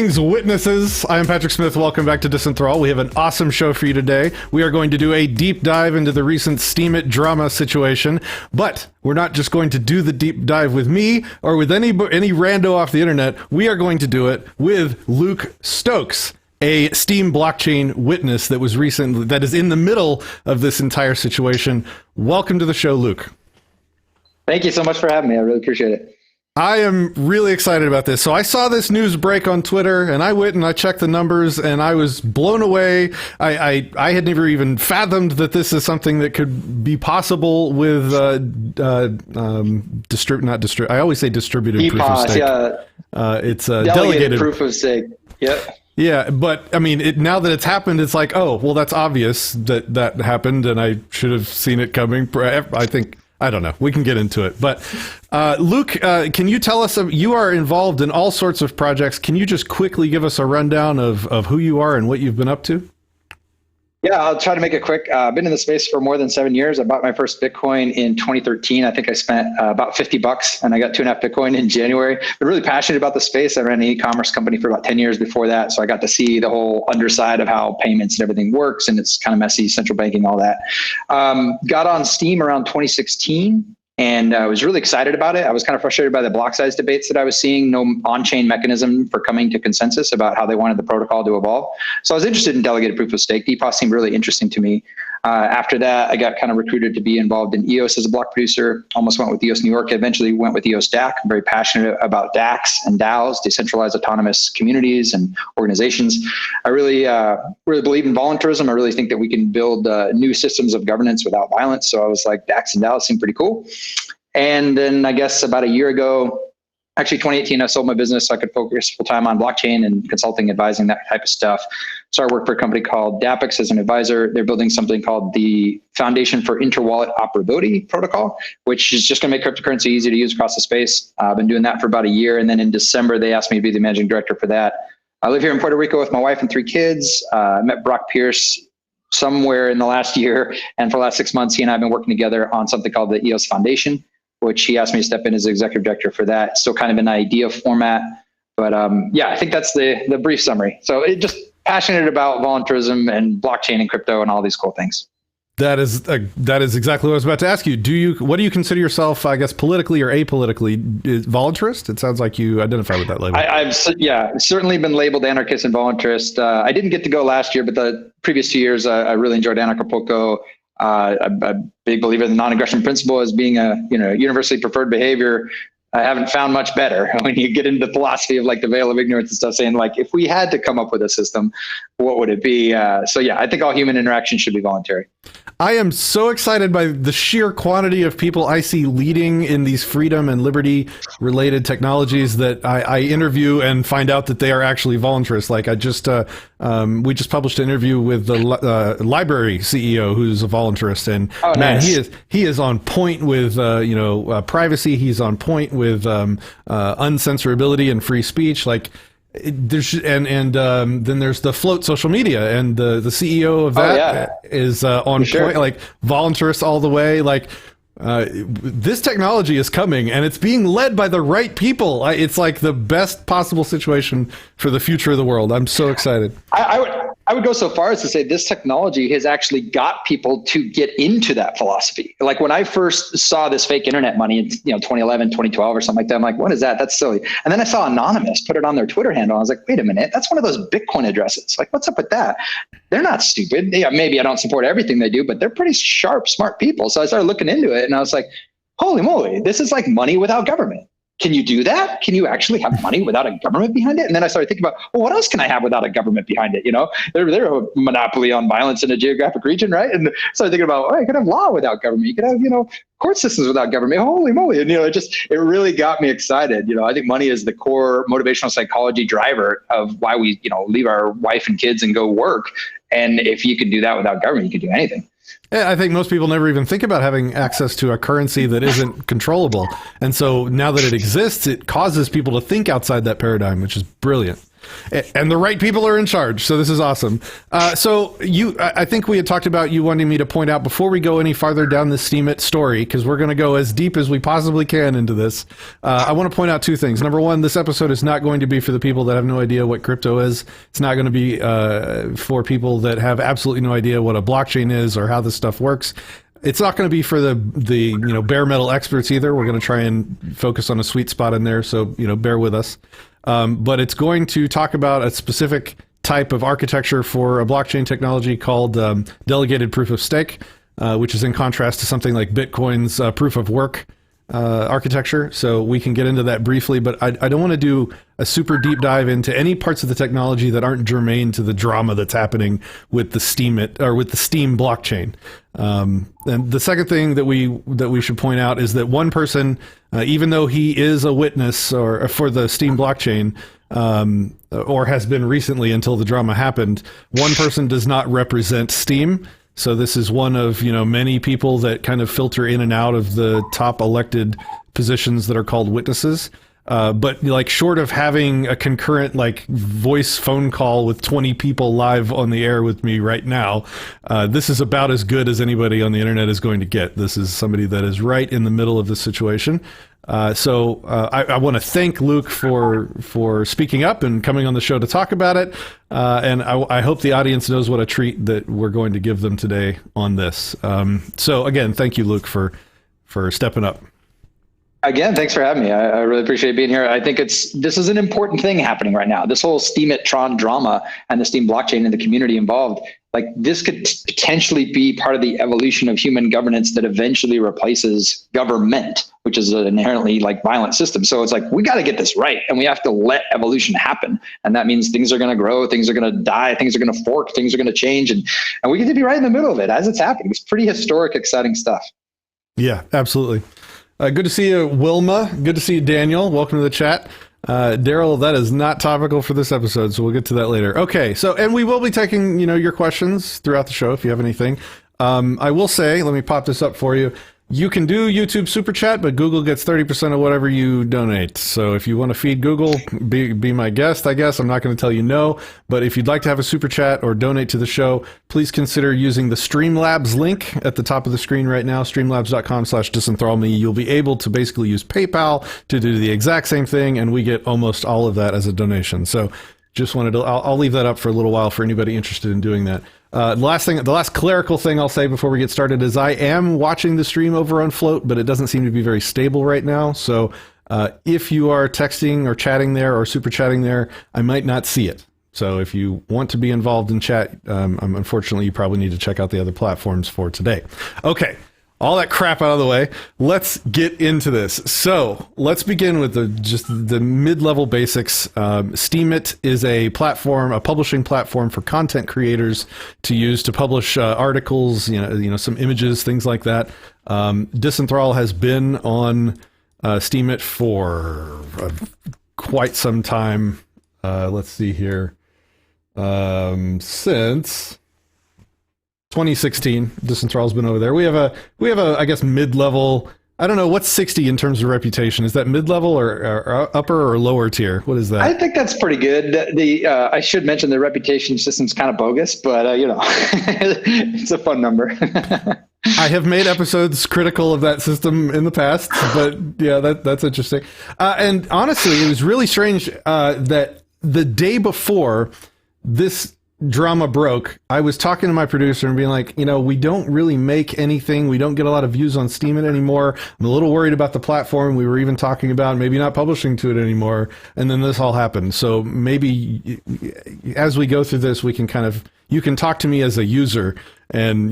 Greetings, witnesses. I am Patrick Smith. Welcome back to Disenthrall. We have an awesome show for you today. We are going to do a deep dive into the recent Steemit drama situation, but we're not just going to do the deep dive with me or with any rando off the internet. We are going to do it with Luke Stokes, a Steem blockchain witness that is in the middle of this entire situation. Welcome to the show, Luke. Thank you so much for having me. I really appreciate it. I am really excited about this. So I saw this news break on Twitter, and I went and I checked the numbers, and I was blown away. I had never even fathomed that this is something that could be possible with I always say distributed proof of stake. It's delegated proof of stake. Yep. Yeah, but I mean, now that it's happened, it's like, oh, well, that's obvious that happened, and I should have seen it coming. I don't know. We can get into it. But Luke, can you tell us, you are involved in all sorts of projects. Can you just quickly give us a rundown of who you are and what you've been up to? Yeah, I'll try to make it quick. I've been in the space for more than 7 years. I bought my first Bitcoin in 2013. I think I spent about $50 and I got 2.5 Bitcoin in January. I'm really passionate about the space. I ran an e-commerce company for about 10 years before that. So I got to see the whole underside of how payments and everything works. And it's kind of messy, central banking, all that. Got on Steem around 2016. And I was really excited about it. I was kind of frustrated by the block size debates that I was seeing, no on-chain mechanism for coming to consensus about how they wanted the protocol to evolve. So I was interested in delegated proof of stake. DPOS seemed really interesting to me. After that, I got kind of recruited to be involved in EOS as a block producer. Almost went with EOS New York. Eventually went with EOS DAC. I'm very passionate about DACs and DAOs, decentralized autonomous communities and organizations. I really believe in voluntarism. I really think that we can build new systems of governance without violence. So I was like, DACs and DAOs seem pretty cool. And then I guess about a year ago, actually 2018, I sold my business so I could focus full time on blockchain and consulting, advising, that type of stuff. So I work for a company called Dapix as an advisor. They're building something called the Foundation for Inter-Wallet Operability Protocol, which is just going to make cryptocurrency easy to use across the space. I've been doing that for about a year. And then in December, they asked me to be the managing director for that. I live here in Puerto Rico with my wife and 3 kids. I met Brock Pierce somewhere in the last year. And for the last 6 months, he and I have been working together on something called the EOS Foundation, which he asked me to step in as executive director for that. Still kind of an idea format. But yeah, I think that's the brief summary. So it just passionate about voluntarism and blockchain and crypto and all these cool things. That is exactly what I was about to ask you. What do you consider yourself, I guess, politically or apolitically? Voluntarist? It sounds like you identify with that label. I've certainly been labeled anarchist and voluntarist. I didn't get to go last year, but the previous 2 years, I really enjoyed Anarchapulco. I'm a big believer in the non-aggression principle as being a universally preferred behavior. I haven't found much better when you get into the philosophy of like the veil of ignorance and stuff, saying like, if we had to come up with a system, what would it be? So yeah, I think all human interaction should be voluntary. I am so excited by the sheer quantity of people I see leading in these freedom and liberty related technologies that I interview and find out that they are actually voluntarists. Like we just published an interview with the library CEO who's a voluntarist, and man, nice. he is on point with privacy. He's on point with uncensorability and free speech. Like then there's the Float social media, and the CEO of that is on point, like voluntarist all the way. Like this technology is coming, and it's being led by the right people. It's like the best possible situation for the future of the world. I'm so excited. I would go so far as to say this technology has actually got people to get into that philosophy. Like when I first saw this fake internet money in 2011, 2012 or something like that, I'm like, what is that? That's silly. And then I saw Anonymous put it on their Twitter handle. I was like, wait a minute, that's one of those Bitcoin addresses. Like, what's up with that? They're not stupid. Maybe I don't support everything they do, but they're pretty sharp, smart people. So I started looking into it, and I was like, holy moly, this is like money without government. Can you do that? Can you actually have money without a government behind it? And then I started thinking about, well, what else can I have without a government behind it? They're a monopoly on violence in a geographic region, right? And so I thinking about, you could have law without government. You could have, court systems without government. Holy moly. And, it really got me excited. I think money is the core motivational psychology driver of why we, leave our wife and kids and go work. And if you can do that without government, you can do anything. Yeah, I think most people never even think about having access to a currency that isn't controllable. And so now that it exists, it causes people to think outside that paradigm, which is brilliant. And the right people are in charge, so this is awesome. So I think we had talked about you wanting me to point out before we go any farther down the Steemit story, because we're going to go as deep as we possibly can into this. I want to point out two things. Number one, this episode is not going to be for the people that have no idea what crypto is. It's not going to be for people that have absolutely no idea what a blockchain is or how this stuff works. It's not going to be for the bare metal experts either. We're going to try and focus on a sweet spot in there, so bear with us. But it's going to talk about a specific type of architecture for a blockchain technology called delegated proof of stake, which is in contrast to something like Bitcoin's proof of work architecture. So we can get into that briefly, but I don't want to do a super deep dive into any parts of the technology that aren't germane to the drama that's happening with the Steemit or with the Steem blockchain. And the second thing that we should point out is that one person, even though he is a witness or for the Steem blockchain, or has been recently until the drama happened, one person does not represent Steem. So this is one of many people that kind of filter in and out of the top elected positions that are called witnesses. But short of having a concurrent voice phone call with 20 people live on the air with me right now, this is about as good as anybody on the internet is going to get. This is somebody that is right in the middle of the situation. So I want to thank Luke for speaking up and coming on the show to talk about it. And I hope the audience knows what a treat that we're going to give them today on this. So again, thank you, Luke, for stepping up. Again, thanks for having me. I really appreciate being here. I think this is an important thing happening right now. This whole Steemit and Tron drama and the Steem blockchain and the community involved, this could potentially be part of the evolution of human governance that eventually replaces government, which is an inherently violent system. So it's we got to get this right, and we have to let evolution happen. And that means things are going to grow, things are going to die, things are going to fork, things are going to change, and we get to be right in the middle of it as it's happening. It's pretty historic, exciting stuff. Yeah, absolutely. Good to see you, Wilma. Good to see you, Daniel. Welcome to the chat. Daryl, that is not topical for this episode, so we'll get to that later. Okay, and we will be taking, your questions throughout the show if you have anything. I will say, let me pop this up for you. You can do YouTube Super Chat, but Google gets 30% of whatever you donate. So if you want to feed Google, be my guest, I guess. I'm not going to tell you no. But if you'd like to have a Super Chat or donate to the show, please consider using the Streamlabs link at the top of the screen right now, streamlabs.com/disenthrallme. You'll be able to basically use PayPal to do the exact same thing, and we get almost all of that as a donation. So just wanted to, I'll leave that up for a little while for anybody interested in doing that. The last clerical thing I'll say before we get started is I am watching the stream over on Float, but it doesn't seem to be very stable right now. So if you are texting or chatting there or super chatting there, I might not see it. So if you want to be involved in chat, unfortunately, you probably need to check out the other platforms for today. Okay. All that crap out of the way, let's get into this. So let's begin with the mid-level basics. Steemit is a publishing platform for content creators to use to publish articles, some images, things like that. Disenthrall has been on Steemit for quite some time. Let's see here, since 2016, Disenthrall's been over there. We have a I guess mid-level. I don't know what's 60 in terms of reputation. Is that mid-level or upper or lower tier? What is that? I think that's pretty good. I should mention the reputation system's kind of bogus, but it's a fun number. I have made episodes critical of that system in the past, but yeah, that's interesting. And honestly, it was really strange that the day before this drama broke, I was talking to my producer and being like, we don't really make anything. We don't get a lot of views on Steemit anymore. I'm a little worried about the platform. We were even talking about maybe not publishing to it anymore. And then this all happened. So maybe as we go through this, we can you can talk to me as a user and,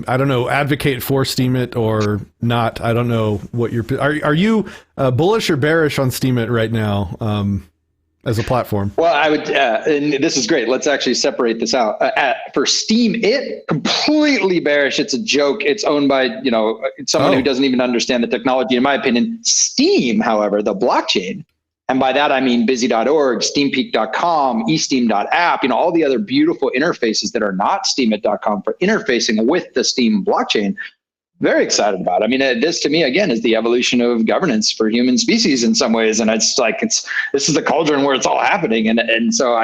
I don't know, advocate for Steemit or not. I don't know what are you bullish or bearish on Steemit right now? As a platform? Well, I would, and this is great. Let's actually separate this out. For Steemit, completely bearish. It's a joke. It's owned by, someone who doesn't even understand the technology, in my opinion. Steem, however, the blockchain, and by that I mean busy.org, steampeak.com, esteem.app, all the other beautiful interfaces that are not steemit.com for interfacing with the Steem blockchain. Very excited about it. I mean, this to me, again, is the evolution of governance for human species in some ways. And it's like, this is the cauldron where it's all happening. And so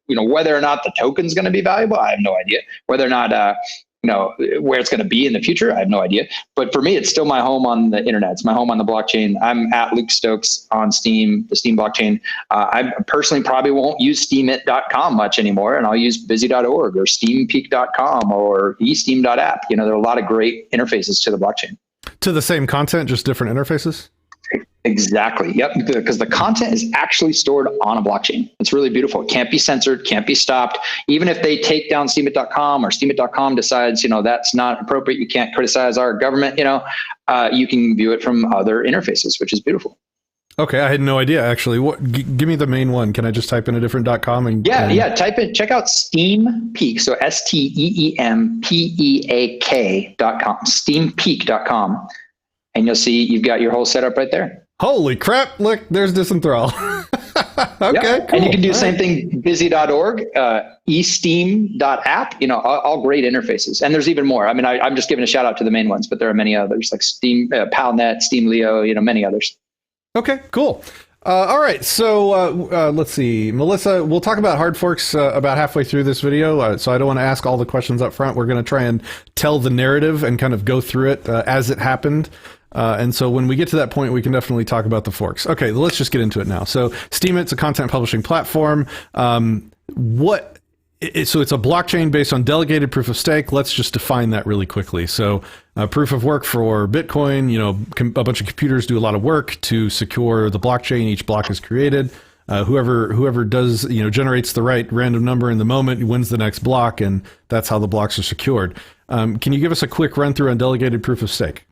whether or not the token's going to be valuable, I have no idea. Whether or not, where it's going to be in the future, I have no idea. But for me, it's still my home on the internet. It's my home on the blockchain. I'm at Luke Stokes on Steem, the Steem blockchain. I personally probably won't use Steemit.com much anymore, and I'll use busy.org or steampeak.com or esteem.app. There are a lot of great interfaces to the blockchain. To the same content, just different interfaces? Exactly. Yep. Because the content is actually stored on a blockchain. It's really beautiful. It can't be censored, can't be stopped. Even if they take down Steemit.com or Steemit.com decides, that's not appropriate, you can't criticize our government, you can view it from other interfaces, which is beautiful. Okay. I had no idea, actually. Give me the main one. Can I just type in a different .com? Type in, check out Steempeak. So STEEMPEAK.com, Steempeak.com. And you'll see you've got your whole setup right there. Holy crap. Look, there's Disenthrall. Okay, cool. And you can do the same thing, busy.org, esteem.app, all great interfaces. And there's even more. I mean, I'm just giving a shout out to the main ones, but there are many others like Steem, PalNet, Steem Leo, many others. Okay, cool. All right. So let's see, Melissa, we'll talk about hard forks about halfway through this video. So I don't want to ask all the questions up front. We're going to try and tell the narrative and kind of go through it as it happened. And so when we get to that point, we can definitely talk about the forks. Okay, let's just get into it now. So Steemit's a content publishing platform. So it's a blockchain based on delegated proof of stake. Let's just define that really quickly. So proof of work for Bitcoin, a bunch of computers do a lot of work to secure the blockchain. Each block is created. Whoever does, generates the right random number in the moment wins the next block, and that's how the blocks are secured. Can you give us a quick run through on delegated proof of stake?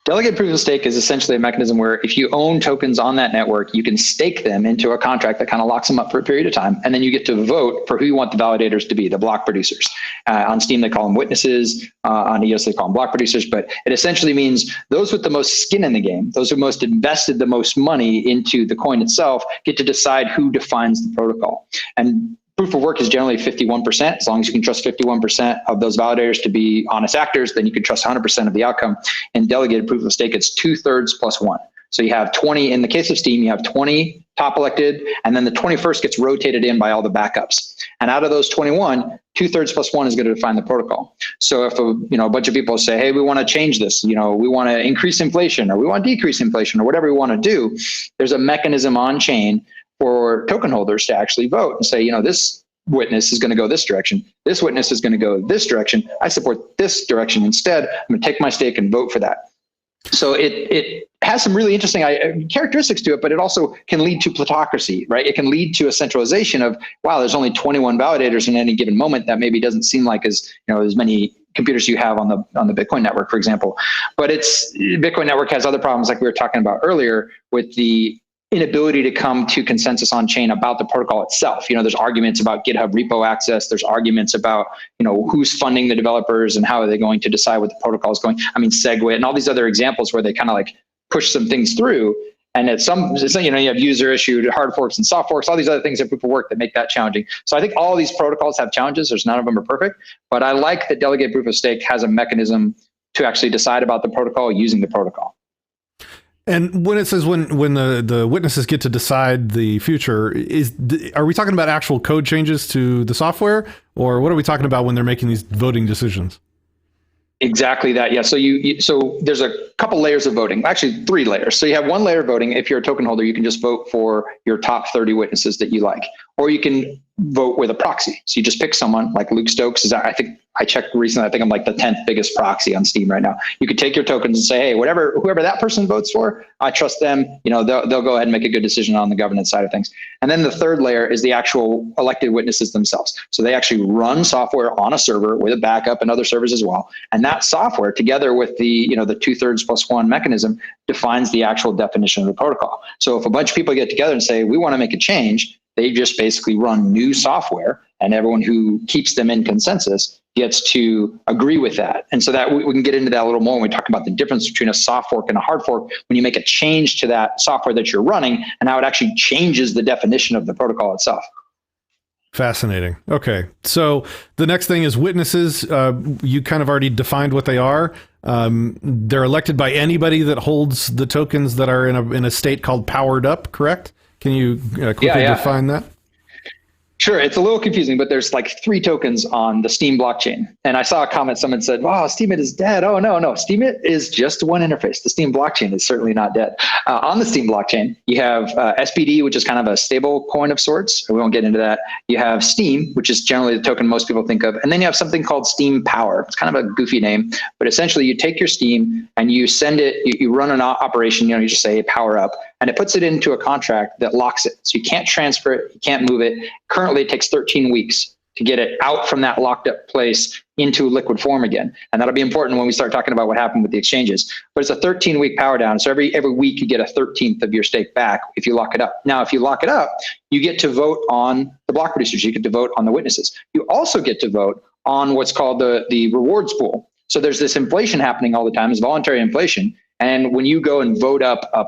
Delegated proof of stake is essentially a mechanism where if you own tokens on that network, you can stake them into a contract that kind of locks them up for a period of time. And then you get to vote for who you want the validators to be, the block producers. On Steem, they call them witnesses. On EOS, they call them block producers. But it essentially means those with the most skin in the game, those who most invested the most money into the coin itself, get to decide who defines the protocol. And proof of work is generally 51%. As long as you can trust 51% of those validators to be honest actors, then you can trust 100% of the outcome. In delegated proof of stake, it's 2/3 plus 1. So you have 20, in the case of Steem, you have 20 top elected, and then the 21st gets rotated in by all the backups. And out of those 21, 2/3 plus 1 is going to define the protocol. So if a bunch of people say, hey, we want to change this, we want to increase inflation, or we want to decrease inflation, or whatever we want to do, there's a mechanism on chain for token holders to actually vote and say, this witness is going to go this direction. This witness is going to go this direction. I support this direction instead. I'm going to take my stake and vote for that. So it has some really interesting characteristics to it, but it also can lead to plutocracy, right? It can lead to a centralization of, wow, there's only 21 validators in any given moment. That maybe doesn't seem like as many computers you have on the Bitcoin network, for example. But Bitcoin network has other problems like we were talking about earlier with the inability to come to consensus on chain about the protocol itself. There's arguments about GitHub repo access. There's arguments about, who's funding the developers and how are they going to decide what the protocol is going. I mean, SegWit and all these other examples where they kind of like push some things through. And at you have user issued hard forks and soft forks, all these other things that proof of work that make that challenging. So I think all of these protocols have challenges. There's none of them are perfect, but I like that delegated proof of stake has a mechanism to actually decide about the protocol using the protocol. And when it says when the witnesses get to decide the future, are we talking about actual code changes to the software, or what are we talking about when they're making these voting decisions? Exactly that. Yeah. So so there's a couple layers of voting, actually 3 layers. So you have one layer of voting. If you're a token holder, you can just vote for your top 30 witnesses that you like, or you can vote with a proxy. So you just pick someone like Luke Stokes is, I think I checked recently, I think I'm like the 10th biggest proxy on Steem right now. You could take your tokens and say, hey, whoever that person votes for, I trust them. They'll go ahead and make a good decision on the governance side of things. And then the third layer is the actual elected witnesses themselves. So they actually run software on a server with a backup and other servers as well. And that software, together with the 2/3 plus 1 mechanism, defines the actual definition of the protocol. So if a bunch of people get together and say, we want to make a change, they just basically run new software, and everyone who keeps them in consensus gets to agree with that. And so that we can get into that a little more when we talk about the difference between a soft fork and a hard fork, when you make a change to that software that you're running and how it actually changes the definition of the protocol itself. Fascinating. Okay. So the next thing is witnesses. You kind of already defined what they are. They're elected by anybody that holds the tokens that are in a state called powered up, correct? Can you quickly define that? Sure. It's a little confusing, but there's like 3 tokens on the Steem blockchain. And I saw a comment, someone said, wow, Steemit is dead. Oh, no. Steemit is just one interface. The Steem blockchain is certainly not dead. On the Steem blockchain, you have SPD, which is kind of a stable coin of sorts. We won't get into that. You have Steem, which is generally the token most people think of. And then you have something called Steem Power. It's kind of a goofy name, but essentially you take your Steem and you send it, you run an operation, you just say power up, and it puts it into a contract that locks it. So you can't transfer it, you can't move it. Currently, it takes 13 weeks to get it out from that locked up place into liquid form again. And that'll be important when we start talking about what happened with the exchanges. But it's a 13-week power down. So every week you get a 13th of your stake back if you lock it up. Now, if you lock it up, you get to vote on the block producers. You get to vote on the witnesses. You also get to vote on what's called the rewards pool. So there's this inflation happening all the time. It's voluntary inflation. And when you go and vote up a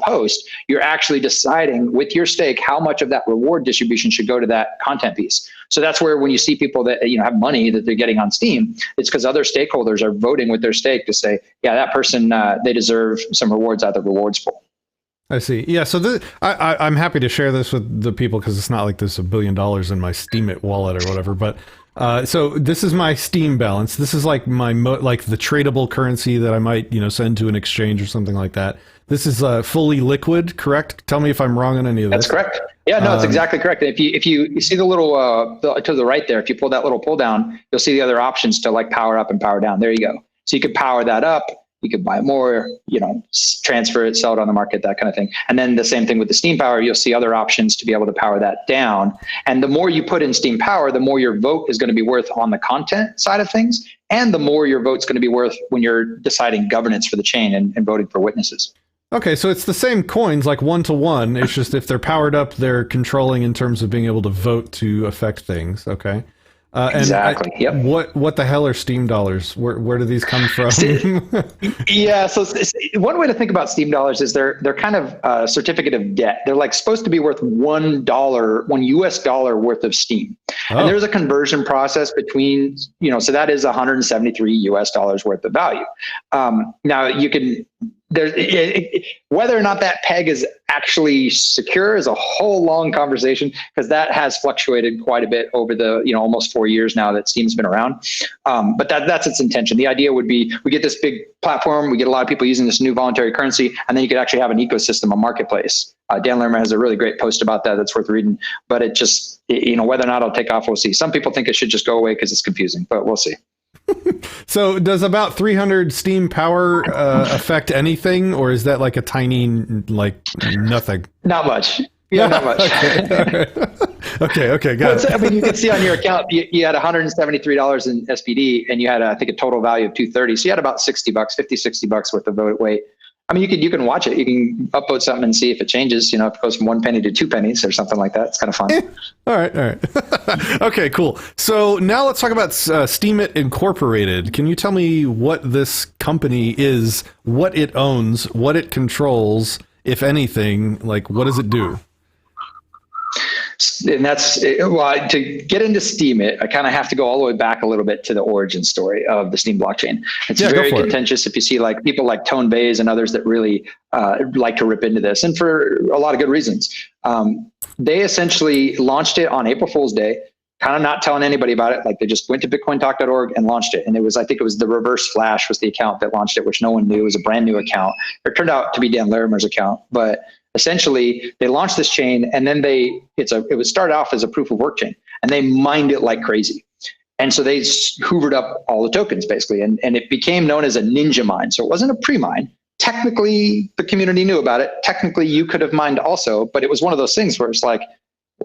post, you're actually deciding with your stake how much of that reward distribution should go to that content piece. So that's where when you see people that have money that they're getting on Steem, it's because other stakeholders are voting with their stake to say, yeah, that person, they deserve some rewards out of the rewards pool. I see. Yeah. So I'm happy to share this with the people because it's not like there's $1 billion in my Steemit wallet or whatever, but so this is my Steem balance. This is like my like the tradable currency that I might send to an exchange or something like that. This is fully liquid, correct? Tell me if I'm wrong on any of this. That's correct. Yeah, no, it's exactly correct. If you see the little to the right there, if you pull that little pull down, you'll see the other options to like power up and power down. There you go. So you could power that up. You could buy more, transfer it, sell it on the market, that kind of thing. And then the same thing with the Steem Power, you'll see other options to be able to power that down. And the more you put in Steem Power, the more your vote is going to be worth on the content side of things. And the more your vote's going to be worth when you're deciding governance for the chain and voting for witnesses. Okay, so it's the same coins, like 1-to-1. It's just if they're powered up, they're controlling in terms of being able to vote to affect things. Okay. Exactly. Yep. What the hell are Steem dollars? Where do these come from? Yeah. So one way to think about Steem dollars is they're kind of a certificate of debt. They're like supposed to be worth $1 US dollar worth of Steem. Oh. And there's a conversion process between, so that is 173 US dollars worth of value. Now you can, whether or not that peg is actually secure is a whole long conversation because that has fluctuated quite a bit over the almost 4 years now that Steem's been around. But that's its intention. The idea would be we get this big platform, we get a lot of people using this new voluntary currency, and then you could actually have an ecosystem, a marketplace. Dan Lerner has a really great post about that that's worth reading. But it just whether or not it'll take off, we'll see. Some people think it should just go away because it's confusing, but we'll see. So does about 300 Steem Power affect anything, or is that like a tiny, like nothing? Not much. Yeah, not much. Okay, got it. I mean, you can see on your account, you had $173 in SPD, and you had, I think, a total value of $230. So you had about $60, $50-$60 worth of vote weight. I mean, you can watch it. You can upvote something and see if it changes. If it goes from 1 penny to 2 pennies or something like that. It's kind of fun. All right. Okay, cool. So now let's talk about Steemit Incorporated. Can you tell me what this company is, what it owns, what it controls, if anything? Like, what does it do? And that's, well, to get into Steemit, I kind of have to go all the way back a little bit to the origin story of the Steem blockchain. It's very contentious if you see like people like Tone Bays and others that really like to rip into this, and for a lot of good reasons. They essentially launched it on April Fool's Day, kind of not telling anybody about it. Like they just went to bitcointalk.org and launched it. And I think it was the Reverse Flash was the account that launched it, which no one knew. It was a brand new account. It turned out to be Dan Larimer's account, but essentially they launched this chain, and then it was started off as a proof of work chain, and they mined it like crazy. And so they hoovered up all the tokens basically, and it became known as a ninja mine. So it wasn't a pre-mine. Technically, the community knew about it. Technically, you could have mined also, but it was one of those things where it's like,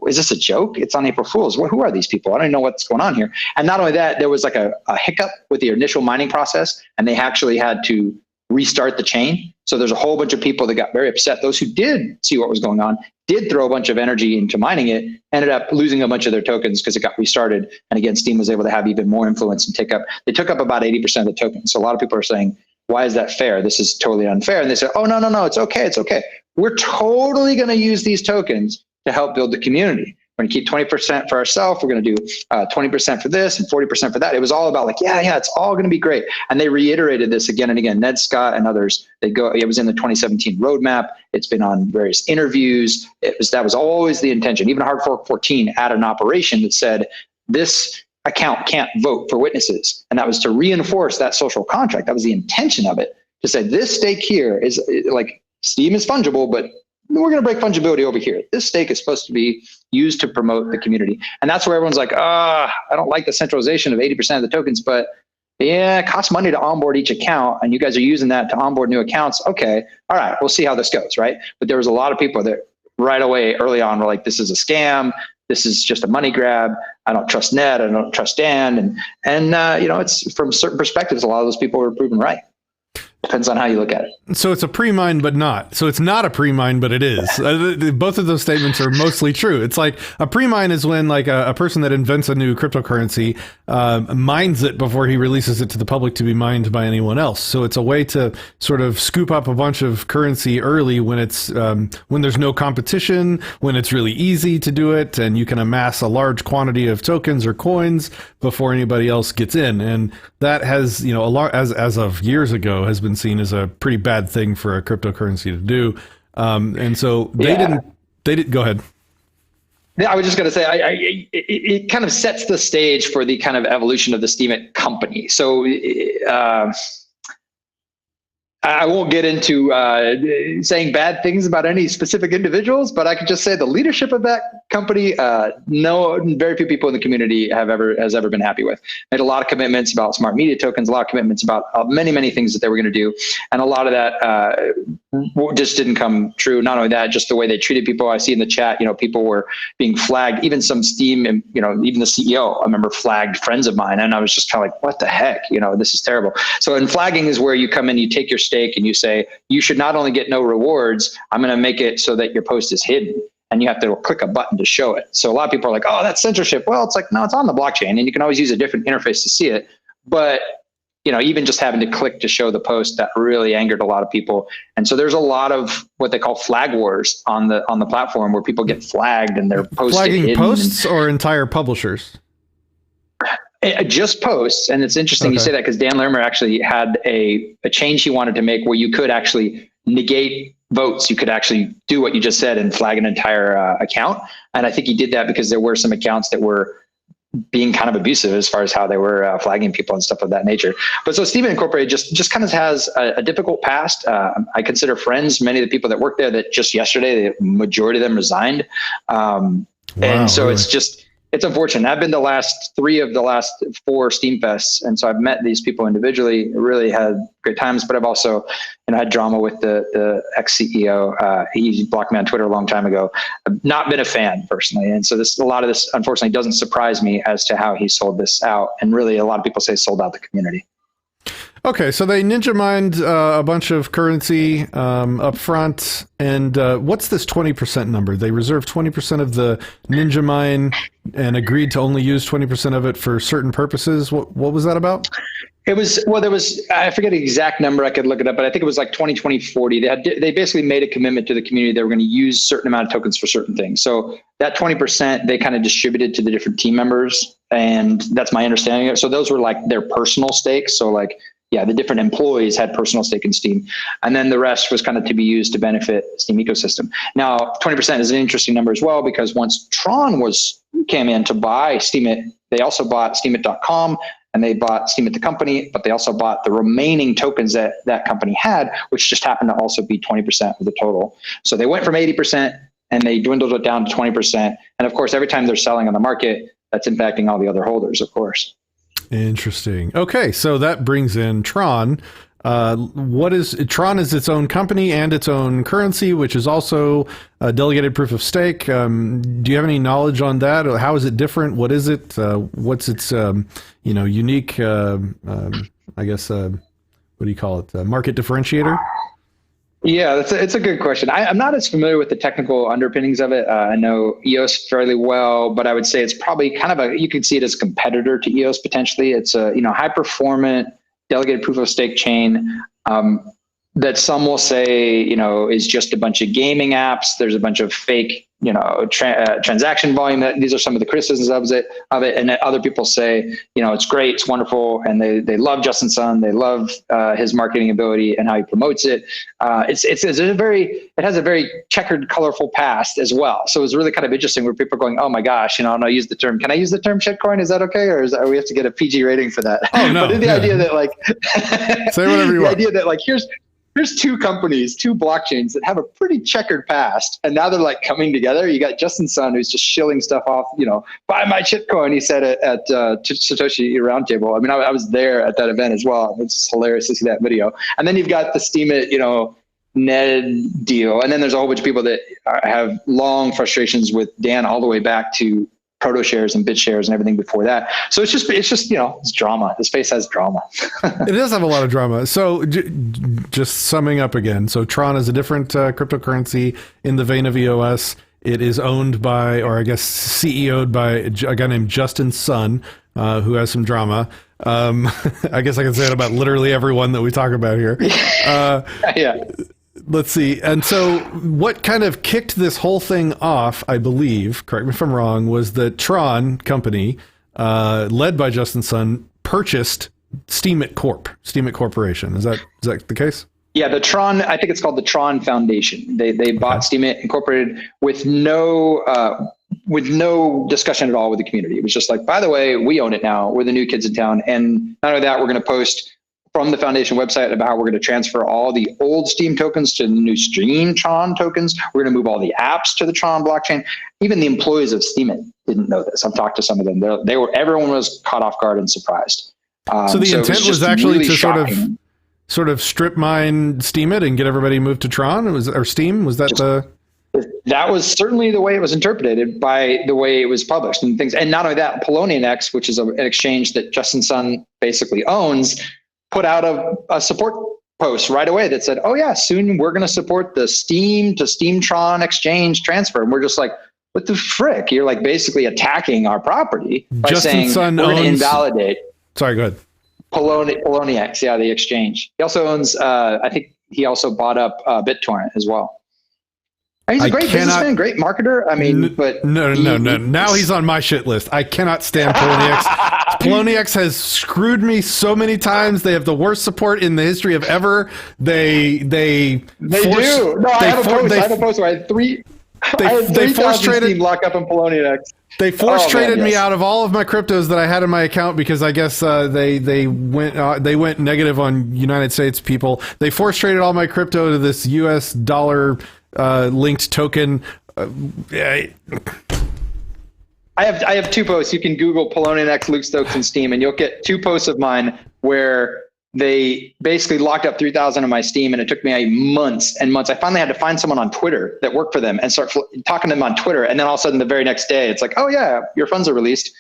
is this a joke? It's on April Fool's. Who are these people? I don't even know what's going on here. And not only that, there was like a hiccup with the initial mining process, and they actually had to restart the chain. So there's a whole bunch of people that got very upset. Those who did see what was going on, did throw a bunch of energy into mining it, ended up losing a bunch of their tokens because it got restarted. And again, Steem was able to have even more influence and they took up about 80% of the tokens. So a lot of people are saying, why is that fair? This is totally unfair. And they said, oh, no, it's okay. We're totally going to use these tokens to help build the community. We're going to keep 20% for ourselves. We're going to do 20% for this and 40% for that. It was all about like, yeah, it's all going to be great. And they reiterated this again and again. Ned Scott and others, it was in the 2017 roadmap. It's been on various interviews. That was always the intention. Even Hard Fork 14 added an operation that said this account can't vote for witnesses. And that was to reinforce that social contract. That was the intention of it, to say this stake here is like Steem is fungible, but we're going to break fungibility over here. This stake is supposed to be used to promote the community. And that's where everyone's like, I don't like the centralization of 80% of the tokens, but yeah, it costs money to onboard each account. And you guys are using that to onboard new accounts. Okay. All right. We'll see how this goes. Right. But there was a lot of people that right away, early on, were like, this is a scam. This is just a money grab. I don't trust Ned. I don't trust Dan. And it's from certain perspectives, a lot of those people were proven right. Depends on how you look at it. So it's a pre-mine, but not. So it's not a pre-mine, but it is. Both of those statements are mostly true. It's like a pre-mine is when like a person that invents a new cryptocurrency mines it before he releases it to the public to be mined by anyone else. So it's a way to sort of scoop up a bunch of currency early when it's when there's no competition, when it's really easy to do it, and you can amass a large quantity of tokens or coins before anybody else gets in. And that has, a lot as of years ago has been seen as a pretty bad thing for a cryptocurrency to do. And so they didn't go ahead. Yeah, I was just going to say, it kind of sets the stage for the kind of evolution of the Steemit company. So I won't get into saying bad things about any specific individuals, but I could just say the leadership of that company, very few people in the community has ever been happy with. Made a lot of commitments about smart media tokens, a lot of commitments about many things that they were going to do, and a lot of that just didn't come true. Not only that, just the way they treated people. I see in the chat, people were being flagged. Even some Steem, and even the CEO, I remember, flagged friends of mine, and I was just kind of like, what the heck? This is terrible. So, in flagging is where you come in, you take your stake, and you say, you should not only get no rewards, I'm going to make it so that your post is hidden, and you have to click a button to show it. So a lot of people are like, oh, that's censorship. Well, it's like, no, it's on the blockchain, and you can always use a different interface to see it. But even just having to click to show the post, that really angered a lot of people. And so there's a lot of what they call flag wars on the platform, where people get flagged and their posts flagging posts or entire publishers. Just posts. And it's interesting you say that, because Dan Lermer actually had a change he wanted to make where you could actually negate votes. You could actually do what you just said and flag an entire account. And I think he did that because there were some accounts that were being kind of abusive as far as how they were flagging people and stuff of that nature. But so Steemit Incorporated just kind of has a difficult past. I consider friends, many of the people that work there, that just yesterday, the majority of them resigned. And so really? It's unfortunate. I've been to 3 of the last 4 Steem Fests, and so I've met these people individually, really had great times, but I've also had drama with the ex-CEO. He blocked me on Twitter a long time ago. I've not been a fan personally, and so a lot of this unfortunately doesn't surprise me as to how he sold this out, and really a lot of people say sold out the community. Okay, so they ninja mined a bunch of currency up front, and what's this 20% number? They reserved 20% of the ninja mine and agreed to only use 20% of it for certain purposes. What was that about? There was, I forget the exact number, I could look it up, but I think it was like 20-20-40. They basically made a commitment to the community. They were going to use a certain amount of tokens for certain things. So that 20%, they kind of distributed to the different team members, and that's my understanding of it. So those were like their personal stakes. So like, the different employees had personal stake in Steem. And then the rest was kind of to be used to benefit the Steem ecosystem. Now, 20% is an interesting number as well, because once Tron came in to buy Steemit, they also bought Steemit.com, and they bought Steemit the company, but they also bought the remaining tokens that company had, which just happened to also be 20% of the total. So they went from 80% and they dwindled it down to 20%. And of course, every time they're selling on the market, that's impacting all the other holders, of course. Interesting. Okay, so that brings in Tron. Tron is its own company and its own currency, which is also a delegated proof of stake. Do you have any knowledge on that? How is it different? What is it? What's its unique? I guess what do you call it? Market differentiator. Yeah, it's a good question. I'm not as familiar with the technical underpinnings of it. I know EOS fairly well, but I would say it's probably kind of you could see it as a competitor to EOS potentially. It's a high performant delegated proof of stake chain. that some will say, is just a bunch of gaming apps. There's a bunch of fake, transaction volume. These are some of the criticisms of it. And then other people say, it's great, it's wonderful, and they love Justin Sun. They love his marketing ability and how he promotes it. It has a very checkered, colorful past as well. So it's really kind of interesting where people are going, oh my gosh, can I use the term shitcoin? Is that okay, or we have to get a PG rating for that? Oh no, but the idea that say whatever you want. The idea that here's two companies, two blockchains that have a pretty checkered past, and now they're coming together. You got Justin Sun, who's just shilling stuff off, buy my shitcoin, he said at Satoshi Roundtable. I mean, I was there at that event as well. It's hilarious to see that video. And then you've got the Steemit, Ned deal. And then there's a whole bunch of people that have long frustrations with Dan all the way back to proto shares and bit shares and everything before that. So it's just it's drama. The space has drama. It does have a lot of drama. So just summing up again. So Tron is a different cryptocurrency in the vein of EOS. It is owned by, or I guess CEO'd by a guy named Justin Sun, who has some drama. I guess I can say it about literally everyone that we talk about here. Yeah. Let's see. And so what kind of kicked this whole thing off, I believe, correct me if I'm wrong, was the Tron company, led by Justin Sun, purchased Steemit Corporation. Is that the case? Yeah, the Tron, I think it's called the Tron Foundation. They bought Steemit Incorporated with no discussion at all with the community. It was just by the way, we own it now. We're the new kids in town. And not only that, we're going to post from the foundation website about how we're going to transfer all the old Steem tokens to the new Steem Tron tokens. We're going to move all the apps to the Tron blockchain. Even the employees of Steemit didn't know this. I've talked to some of them. Everyone was caught off guard and surprised. So the intent was actually really to shocking. sort of strip mine Steemit and get everybody moved to Tron? Or Steem? Was that That was certainly the way it was interpreted by the way it was published and things. And not only that, Poloniex, which is an exchange that Justin Sun basically owns, put out a support post right away that said, oh yeah, soon we're going to support the Steem to Steemtron exchange transfer. And we're just like, what the frick? You're basically attacking our property by Justin saying Sun we're going to owns... invalidate. Sorry, go ahead. Poloniex, yeah, the exchange. He also owns, I think he also bought up BitTorrent as well. He's a great businessman, great marketer. I mean, but no. Now he's on my shit list. I cannot stand Poloniex. Poloniex has screwed me so many times. They have the worst support in the history of ever. They do. No, I have a post where I had three. They force traded lock up in Poloniex. They force traded me out of all of my cryptos that I had in my account because I guess they went negative on United States people. They force traded all my crypto to this US dollar linked token. I have two posts. You can Google Poloniex, Luke Stokes, and Steem, and you'll get two posts of mine where they basically locked up 3,000 of my Steem, and it took me months and months. I finally had to find someone on Twitter that worked for them and start talking to them on Twitter. And then all of a sudden, the very next day, it's like, oh yeah, your funds are released.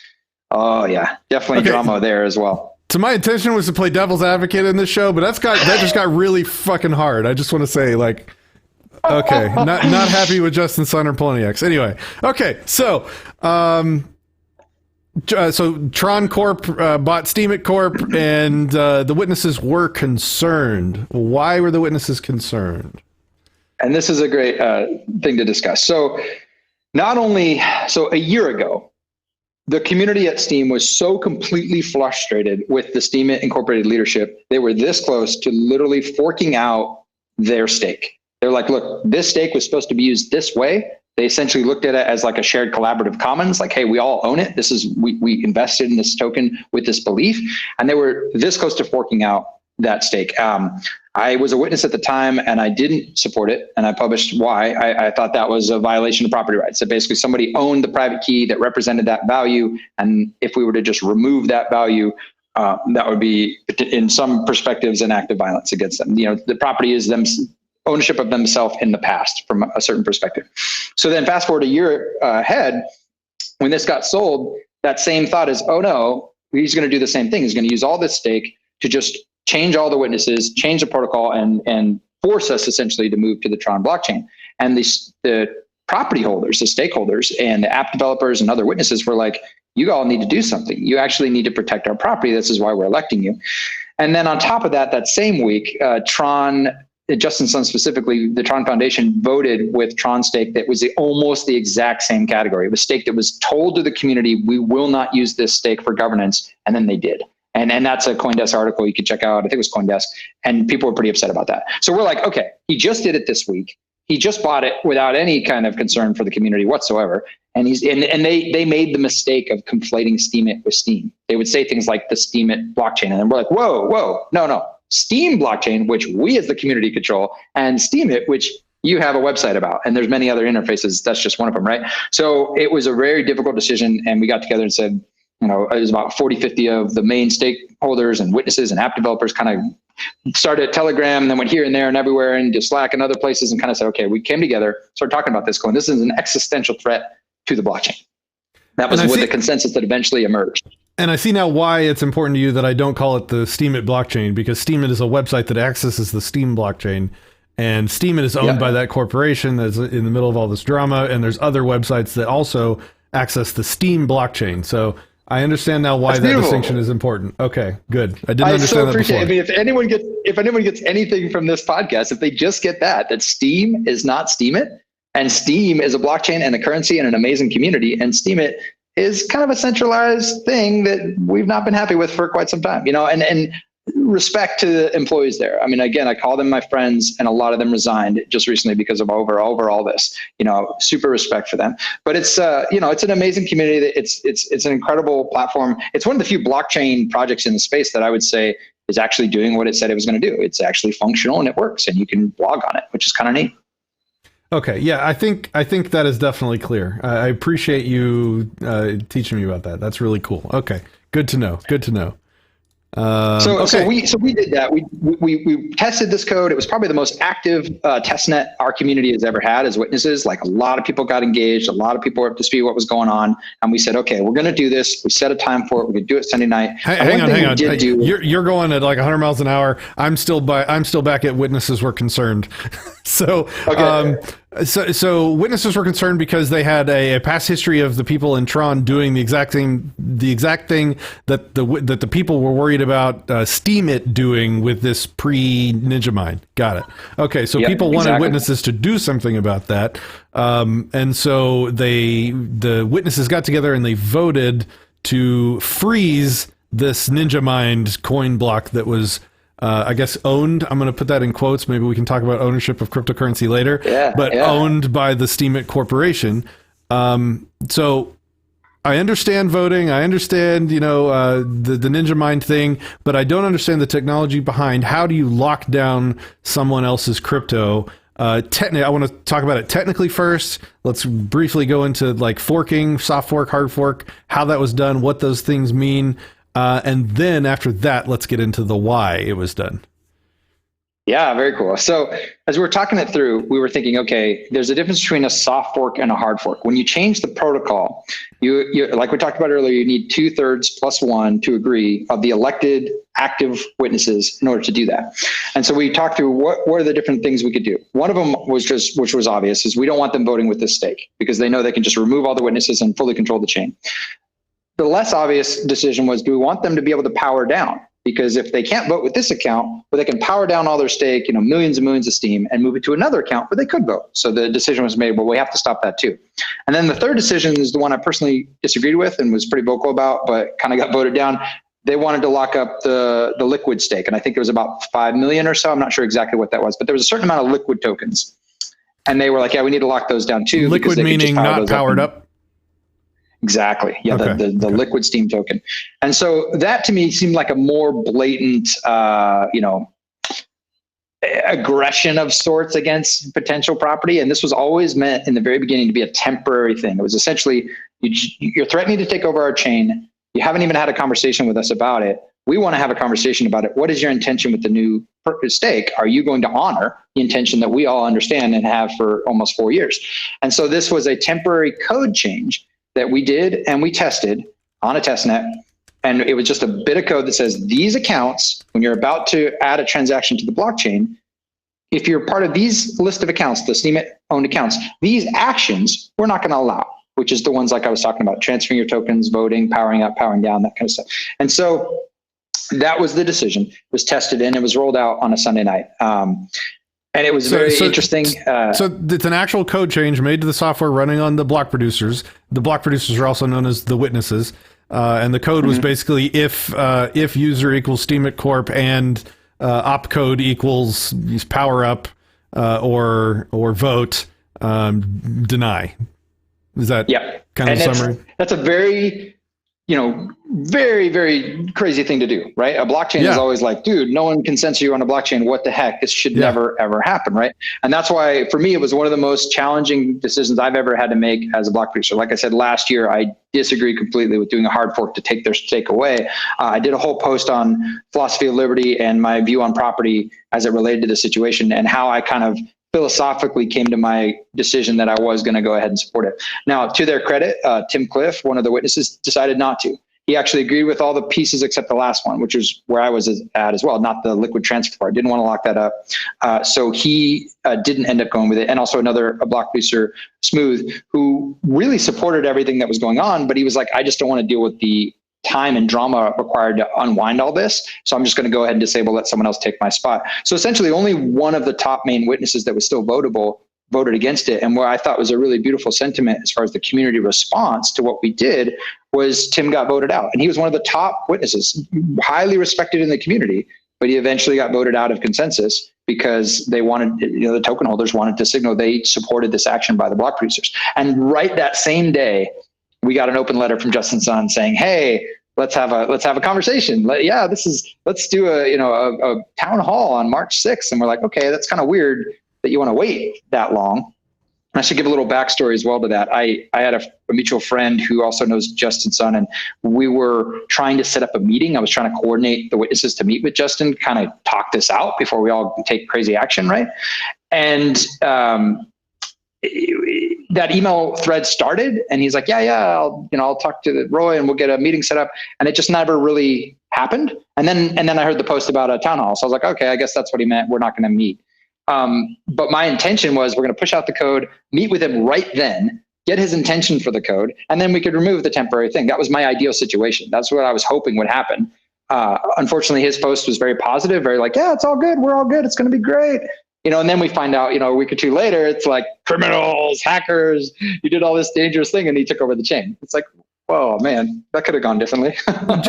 Oh yeah, definitely drama there as well. So my intention was to play devil's advocate in this show, but that just got really fucking hard. I just want to say, okay, not happy with Justin Sun or Poloniex. Anyway, okay, so so Tron Corp bought Steemit Corp, and the witnesses were concerned. Why were the witnesses concerned? And this is a great thing to discuss. So a year ago, the community at Steem was so completely frustrated with the Steemit Incorporated leadership, they were this close to literally forking out their stake. They're like, look, this stake was supposed to be used this way. They essentially looked at it as like a shared collaborative commons, like, hey, we all own it. This is, we invested in this token with this belief. And they were this close to forking out that stake. I was a witness at the time and I didn't support it. And I published why. I thought that was a violation of property rights. So basically somebody owned the private key that represented that value. And if we were to just remove that value, that would be, in some perspectives, an act of violence against them. You know, the property is them, ownership of themselves in the past from a certain perspective. So then fast forward a year ahead, when this got sold, that same thought is, oh no, he's going to do the same thing. He's going to use all this stake to just change all the witnesses, change the protocol, and force us essentially to move to the Tron blockchain. And the property holders, the stakeholders, and the app developers and other witnesses were like, you all need to do something. You actually need to protect our property. This is why we're electing you. And then on top of that, that same week, Tron Justin Sun specifically, the Tron Foundation voted with Tron stake that was almost the exact same category. It was stake that was told to the community, we will not use this stake for governance, and then they did. And that's a CoinDesk article you could check out. I think it was CoinDesk, and people were pretty upset about that. So we're like, okay, he just did it this week. He just bought it without any kind of concern for the community whatsoever. And they made the mistake of conflating Steemit with Steem. They would say things like the Steemit blockchain, and then we're like, whoa, no. Steem blockchain, which we as the community control, and Steemit, which you have a website about, and there's many other interfaces. That's just one of them, right? So it was a very difficult decision, and we got together and said, it was about 40, 50 of the main stakeholders and witnesses and app developers kind of started at Telegram and then went here and there and everywhere and to Slack and other places and kind of said, okay, we came together, started talking about this, going, this is an existential threat to the blockchain. That was the consensus that eventually emerged. And I see now why it's important to you that I don't call it the Steemit blockchain, because Steemit is a website that accesses the Steem blockchain, and Steemit is owned by that corporation that's in the middle of all this drama, and there's other websites that also access the Steem blockchain. So I understand now why that distinction is important. Okay, good. I didn't understand that before. I mean, if anyone gets anything from this podcast, if they just get that Steem is not Steemit, and Steem is a blockchain and a currency and an amazing community, and Steemit is kind of a centralized thing that we've not been happy with for quite some time, and respect to the employees there. I mean, again, I call them my friends, and a lot of them resigned just recently because of over all this, super respect for them. But it's, it's an amazing community. It's an incredible platform. It's one of the few blockchain projects in the space that I would say is actually doing what it said it was going to do. It's actually functional and it works, and you can blog on it, which is kind of neat. Okay. Yeah, I think that is definitely clear. I appreciate you teaching me about that. That's really cool. Okay. Good to know. So we did that. We tested this code. It was probably the most active testnet our community has ever had as witnesses. Like, a lot of people got engaged. A lot of people were up to speed what was going on. And we said, okay, we're going to do this. We set a time for it. We're going to do it Sunday night. Hang on. You're going at like 100 miles an hour. I'm still back at witnesses were concerned. So, okay. So witnesses were concerned because they had a past history of the people in Tron doing the exact thing that the people were worried about Steemit doing with this pre-Ninja Mine. Got it. Okay, so people wanted witnesses to do something about that, and so the witnesses got together and they voted to freeze this Ninja Mined coin block that was, I guess, owned. I'm going to put that in quotes. Maybe we can talk about ownership of cryptocurrency later. Owned by the Steemit Corporation. So I understand voting. I understand, the Ninja Mine thing, but I don't understand the technology behind how do you lock down someone else's crypto. I want to talk about it technically first. Let's briefly go into like forking, soft fork, hard fork, how that was done, what those things mean. And then after that, let's get into the why it was done. Yeah, very cool. So as we were talking it through, we were thinking, okay, there's a difference between a soft fork and a hard fork. When you change the protocol, you like we talked about earlier, you need 2/3 plus 1 to agree of the elected active witnesses in order to do that. And so we talked through what are the different things we could do. One of them was which was obvious, is we don't want them voting with this stake because they know they can just remove all the witnesses and fully control the chain. The less obvious decision was, do we want them to be able to power down? Because if they can't vote with this account, well, they can power down all their stake, millions and millions of Steem, and move it to another account where they could vote. So the decision was made, well, we have to stop that too. And then the third decision is the one I personally disagreed with and was pretty vocal about, but kind of got voted down. They wanted to lock up the liquid stake. And I think it was about 5 million or so. I'm not sure exactly what that was, but there was a certain amount of liquid tokens. And they were like, yeah, we need to lock those down too. Liquid meaning not powered up? Exactly. Yeah, okay. The liquid Steem token. And so that to me seemed like a more blatant, aggression of sorts against potential property. And this was always meant in the very beginning to be a temporary thing. It was essentially, you're threatening to take over our chain. You haven't even had a conversation with us about it. We want to have a conversation about it. What is your intention with the new stake? Are you going to honor the intention that we all understand and have for almost 4 years? And so this was a temporary code change that we did and we tested on a testnet. And it was just a bit of code that says these accounts, when you're about to add a transaction to the blockchain, if you're part of these list of accounts, the Steemit owned accounts, these actions we're not going to allow, which is the ones like I was talking about, transferring your tokens, voting, powering up, powering down, that kind of stuff. And so that was the decision. It was tested and it was rolled out on a Sunday night. And it was very interesting. So it's an actual code change made to the software running on the block producers. The block producers are also known as the witnesses. And the code was basically if user equals Steemit Corp and opcode equals power up or vote, deny. Is that kind of a summary? That's a very, very, very crazy thing to do, right? A blockchain is always like, dude, no one can censor you on a blockchain. What the heck? This should never, ever happen, right? And that's why, for me, it was one of the most challenging decisions I've ever had to make as a block producer. Like I said, last year, I disagree completely with doing a hard fork to take their stake away. I did a whole post on philosophy of liberty and my view on property as it related to the situation and how I kind of philosophically came to my decision that I was going to go ahead and support it. Now, to their credit, Tim Cliff, one of the witnesses, decided not to. He actually agreed with all the pieces except the last one, which is where I was at as well, not the liquid transfer part. Didn't want to lock that up. So he didn't end up going with it. And also a block producer, Smooth, who really supported everything that was going on, but he was like, I just don't want to deal with the time and drama required to unwind all this. So I'm just going to go ahead and disable, let someone else take my spot. So essentially only one of the top main witnesses that was still votable voted against it. And what I thought was a really beautiful sentiment as far as the community response to what we did was Tim got voted out. And he was one of the top witnesses, highly respected in the community, but he eventually got voted out of consensus because they wanted, the token holders wanted to signal they supported this action by the block producers. And right that same day, we got an open letter from Justin Sun saying, "Hey, let's have a conversation. Let's do a town hall on March 6th." And we're like, okay, that's kind of weird that you want to wait that long. And I should give a little backstory as well to that. I had a mutual friend who also knows Justin Sun, and we were trying to set up a meeting. I was trying to coordinate the witnesses to meet with Justin, kind of talk this out before we all take crazy action, right? And that email thread started, and he's like, I'll talk to Roy and we'll get a meeting set up. And it just never really happened. And then I heard the post about a town hall. So I was like, okay, I guess that's what he meant. We're not going to meet. But my intention was we're going to push out the code, meet with him right then, get his intention for the code, and then we could remove the temporary thing. That was my ideal situation. That's what I was hoping would happen. Unfortunately, his post was very positive, very like, yeah, it's all good. We're all good. It's going to be great. And then we find out, a week or two later, it's like criminals, hackers, you did all this dangerous thing and he took over the chain. It's like, whoa, man, that could have gone differently.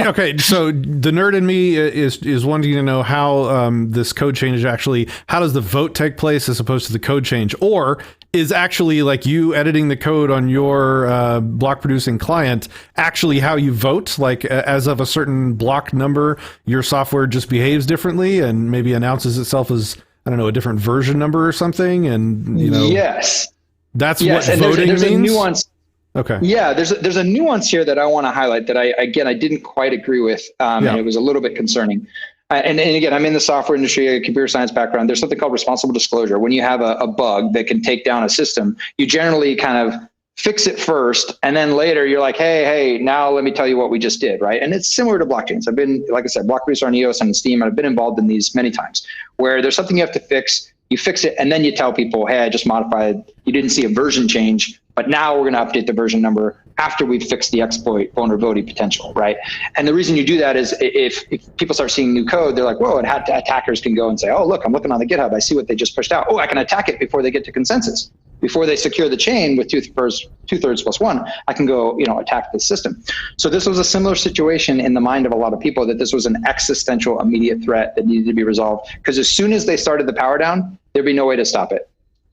Okay, so the nerd in me is wanting to know how this code change is actually, how does the vote take place as opposed to the code change? Or is actually like you editing the code on your block producing client actually how you vote? Like as of a certain block number, your software just behaves differently and maybe announces itself as, I don't know, a different version number or something, and yes, that's what and voting there's means. A nuance. Okay. Yeah, there's a nuance here that I want to highlight that I didn't quite agree with, and it was a little bit concerning. And again, I'm in the software industry, a computer science background. There's something called responsible disclosure. When you have a bug that can take down a system, you generally kind of fix it first, and then later you're like, hey, now let me tell you what we just did, right? And it's similar to blockchains. I've been, like I said, block producer on EOS and Steem, and I've been involved in these many times, where there's something you have to fix, you fix it, and then you tell people, hey, I just modified, you didn't see a version change, but now we're going to update the version number after we've fixed the exploit vulnerability potential, right? And the reason you do that is if people start seeing new code, they're like, whoa, and attackers can go and say, oh, look, I'm looking on the GitHub, I see what they just pushed out. Oh, I can attack it before they get to consensus. Before they secure the chain with two-thirds plus one, I can go, attack the system. So this was a similar situation in the mind of a lot of people, that this was an existential immediate threat that needed to be resolved. Because as soon as they started the power down, there'd be no way to stop it.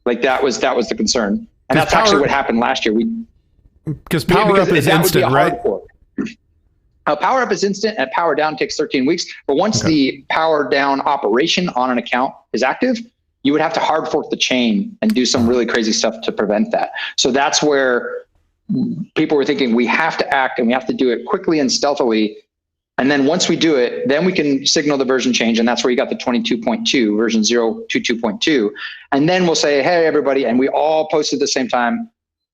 Like that was the concern. And that's actually what happened last year. Because power up is instant, right? Power up is instant and power down takes 13 weeks. But once the power down operation on an account is active, you would have to hard fork the chain and do some really crazy stuff to prevent that. So that's where people were thinking we have to act and we have to do it quickly and stealthily. And then once we do it, then we can signal the version change. And that's where you got the 22.2, version 022.2. And then we'll say, hey, everybody, and we all post at the same time,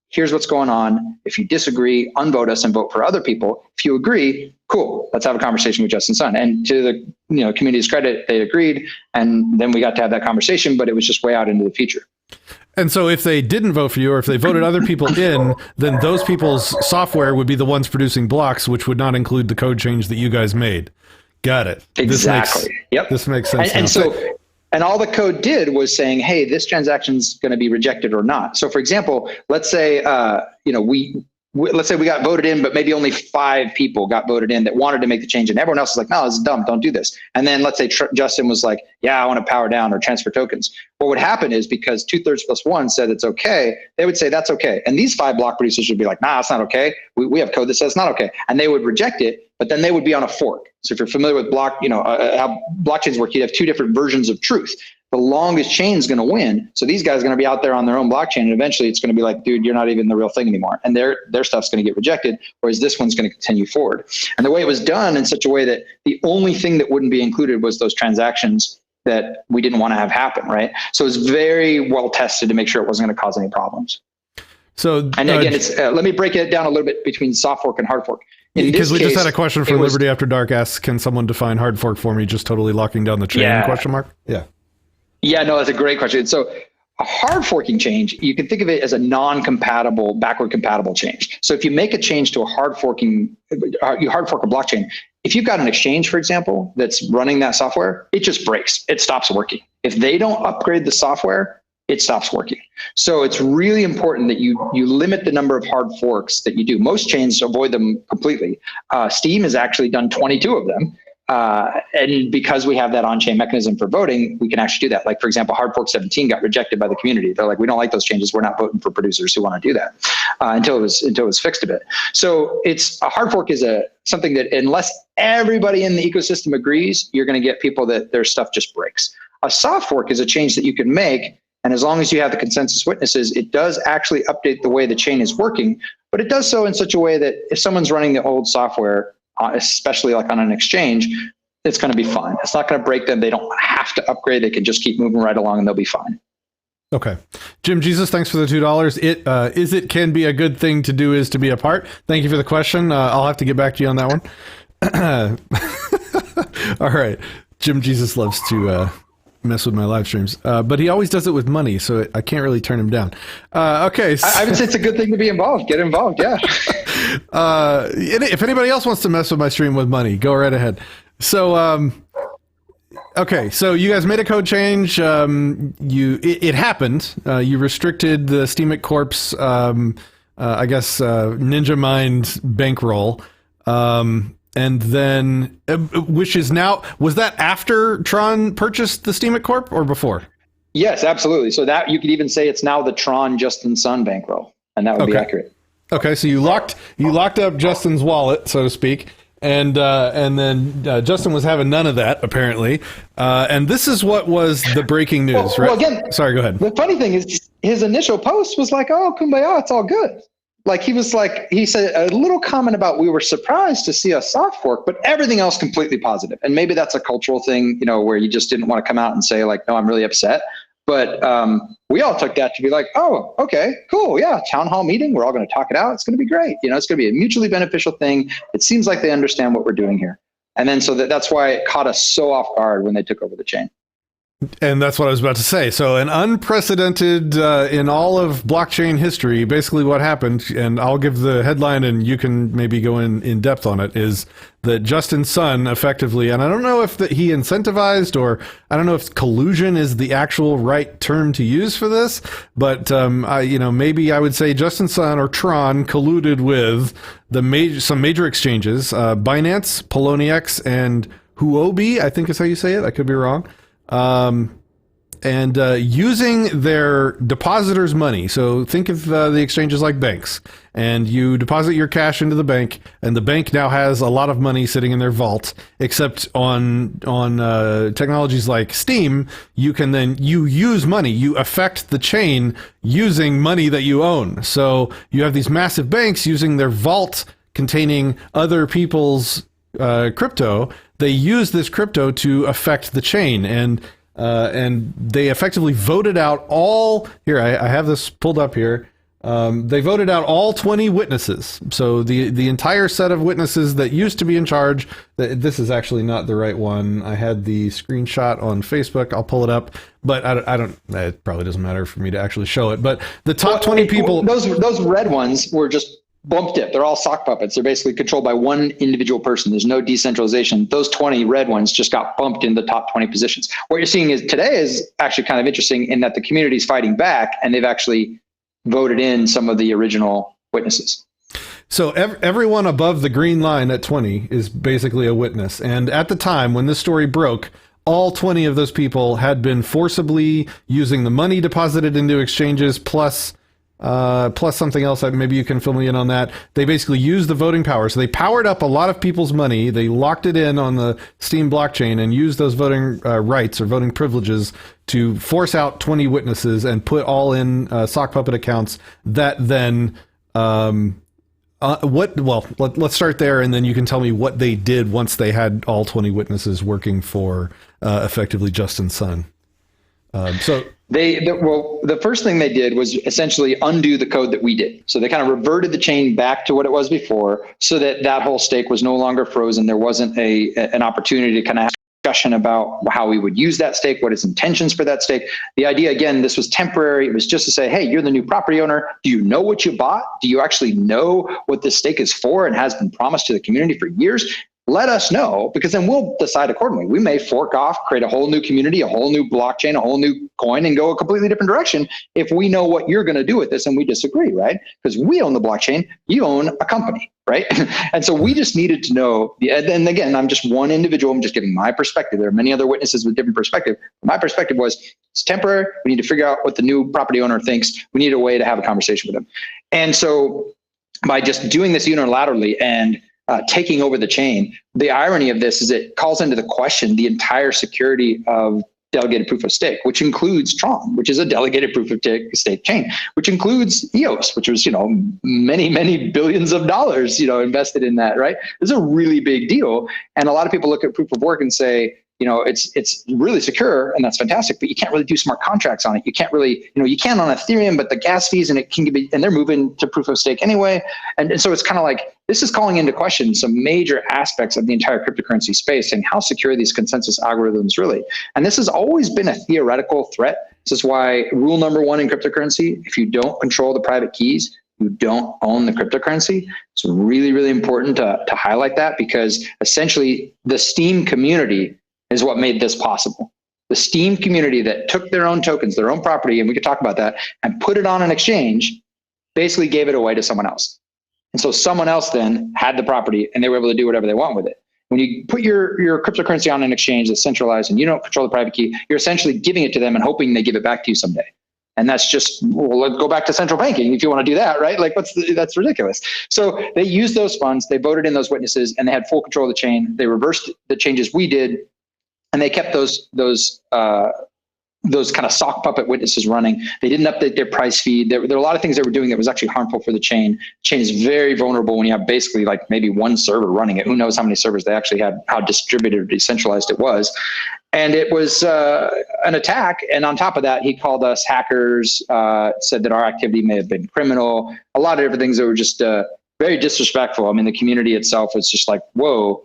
here's what's going on. If you disagree, unvote us and vote for other people. If you agree, cool, let's have a conversation with Justin Sun. And to the community's credit, they agreed. And then we got to have that conversation, but it was just way out into the future. And so if they didn't vote for you, or if they voted other people in, then those people's software would be the ones producing blocks, which would not include the code change that you guys made. Got it. Exactly. This makes sense. And so And all the code did was saying, hey, this transaction's going to be rejected or not. So for example, let's say, let's say we got voted in, but maybe only 5 people got voted in that wanted to make the change. And everyone else is like, no, this is dumb. Don't do this. And then let's say Justin was like, yeah, I want to power down or transfer tokens. What would happen is because 2/3 + 1 said it's okay, they would say that's okay. And these 5 block producers would be like, nah, it's not okay. We have code that says it's not okay. And they would reject it, but then they would be on a fork. So if you're familiar with how blockchains work, you have 2 different versions of truth. The longest chain is going to win. So these guys are going to be out there on their own blockchain, and eventually it's going to be like, dude, you're not even the real thing anymore. And their stuff's going to get rejected, whereas this one's going to continue forward. And the way it was done in such a way that the only thing that wouldn't be included was those transactions that we didn't want to have happen, right? So it was very well tested to make sure it wasn't going to cause any problems. So, and again, it's let me break it down a little bit between soft fork and hard fork. Because we just had a question from Liberty After Dark asks, can someone define hard fork for me, just totally locking down the chain, question mark? Yeah. Yeah, no, that's a great question. So a hard forking change, you can think of it as a non-compatible, backward compatible change. So if you make a change to you hard fork a blockchain, if you've got an exchange, for example, that's running that software, it just breaks. It stops working. If they don't upgrade the software, it stops working. So it's really important that you limit the number of hard forks that you do. Most chains avoid them completely. Steem has actually done 22 of them. And because we have that on-chain mechanism for voting, we can actually do that. Like, for example, hard fork 17 got rejected by the community. They're like, we don't like those changes. We're not voting for producers who want to do that until it was fixed a bit. So a hard fork is something that unless everybody in the ecosystem agrees, you're going to get people that their stuff just breaks. A soft fork is a change that you can make. And as long as you have the consensus witnesses, it does actually update the way the chain is working, but it does so in such a way that if someone's running the old software, especially like on an exchange, it's going to be fine. It's not going to break them. They don't have to upgrade. They can just keep moving right along and they'll be fine. Okay. Jim Jesus, thanks for the $2. It can be a good thing to do is to be a part. Thank you for the question. I'll have to get back to you on that one. All right. Jim Jesus loves to mess with my live streams, but he always does it with money, so I can't really turn him down. Okay. So, I would say it's a good thing to be involved. Get involved, yeah. If anybody else wants to mess with my stream with money, go right ahead. So, okay, so you guys made a code change. It happened. You restricted the Steemit Corp's, I guess, Ninja Mind bankroll. And then, which is now, was that after Tron purchased the Steemit Corp or before? Yes, absolutely. So that you could even say it's now the Tron Justin Sun bankroll, and that would be accurate. Okay, so you locked up Justin's wallet, so to speak, and then Justin was having none of that apparently. And this is what was the breaking news, right? Well, again, sorry, go ahead. The funny thing is, his initial post was like, "Oh, kumbaya, it's all good." Like he said a little comment about we were surprised to see a soft fork, but everything else completely positive. And maybe that's a cultural thing, where you just didn't want to come out and say like, no, I'm really upset. But we all took that to be like, oh, okay, cool. Yeah. Town hall meeting. We're all going to talk it out. It's going to be great. It's going to be a mutually beneficial thing. It seems like they understand what we're doing here. And then so that's why it caught us so off guard when they took over the chain. And that's what I was about to say. So an unprecedented in all of blockchain history, basically what happened, and I'll give the headline and you can maybe go in depth on it, is that Justin Sun effectively, and I don't know if he incentivized, or I don't know if collusion is the actual right term to use for this, but maybe I would say Justin Sun or Tron colluded with some major exchanges, Binance, Poloniex, and Huobi, I think is how you say it. I could be wrong. And using their depositors' money. So think of the exchanges like banks, and you deposit your cash into the bank, and the bank now has a lot of money sitting in their vault. Except on technologies like Steem, you can then use money. You affect the chain using money that you own. So you have these massive banks using their vault containing other people's crypto. They use this crypto to affect the chain, and they effectively voted out all. Here, I have this pulled up here. They voted out all 20 witnesses. So the entire set of witnesses that used to be in charge. This is actually not the right one. I had the screenshot on Facebook. I'll pull it up, but I don't. It probably doesn't matter for me to actually show it. But the top 20 people. Those red ones were just bumped it. They're all sock puppets. They're basically controlled by one individual person. There's no decentralization. Those 20 red ones just got bumped in the top 20 positions. What you're seeing is today is actually kind of interesting in that the community is fighting back, and they've actually voted in some of the original witnesses. So everyone above the green line at 20 is basically a witness. And at the time when this story broke, all 20 of those people had been forcibly using the money deposited into exchanges plus something else that maybe you can fill me in on that. They basically used the voting power. So they powered up a lot of people's money. They locked it in on the Steem blockchain and used those voting rights or voting privileges to force out 20 witnesses and put all in sock puppet accounts that then, let's start there, and then you can tell me what they did once they had all 20 witnesses working for effectively Justin Sun. The first thing they did was essentially undo the code that we did. So they kind of reverted the chain back to what it was before, so that whole stake was no longer frozen. There wasn't an opportunity to kind of ask discussion about how we would use that stake, what its intentions for that stake. The idea, again, this was temporary. It was just to say, hey, you're the new property owner. Do you know what you bought? Do you actually know what this stake is for and has been promised to the community for years? Let us know, because then we'll decide accordingly. We may fork off, create a whole new community, a whole new blockchain, a whole new coin, and go a completely different direction if we know what you're going to do with this and we disagree, right? Because we own the blockchain, you own a company, right? And so we just needed to know, and again, I'm just one individual, I'm just giving my perspective. There are many other witnesses with different perspective. My perspective was, it's temporary, we need to figure out what the new property owner thinks, we need a way to have a conversation with them. And so by just doing this unilaterally and taking over the chain, the irony of this is it calls into the question the entire security of delegated proof of stake, which includes Tron, which is a delegated proof of stake chain, which includes EOS, which was, many, many billions of dollars, invested in that, right? This is a really big deal. And a lot of people look at proof of work and say, it's really secure and that's fantastic, but you can't really do smart contracts on it. You can't really, you can on Ethereum, but the gas fees and it can be, and they're moving to proof of stake anyway. And so it's kind of like, this is calling into question some major aspects of the entire cryptocurrency space and how secure these consensus algorithms really. And this has always been a theoretical threat. This is why rule number one in cryptocurrency, if you don't control the private keys, you don't own the cryptocurrency. It's really, really important to highlight that, because essentially the Steem community is what made this possible. The Steem community that took their own tokens, their own property, and we could talk about that, and put it on an exchange, basically gave it away to someone else. And so someone else then had the property and they were able to do whatever they want with it. When you put your cryptocurrency on an exchange that's centralized and you don't control the private key, you're essentially giving it to them and hoping they give it back to you someday. And that's just, let's go back to central banking if you want to do that, right? Like, that's ridiculous. So they used those funds, they voted in those witnesses, and they had full control of the chain. They reversed the changes we did, and they kept those kind of sock puppet witnesses running. They didn't update their price feed. There were a lot of things they were doing that was actually harmful for the chain. The chain is very vulnerable when you have basically like maybe one server running it. Who knows how many servers they actually had, how distributed or decentralized it was. And it was an attack. And on top of that, he called us hackers, said that our activity may have been criminal, a lot of different things that were just very disrespectful. I mean, the community itself was just like, whoa,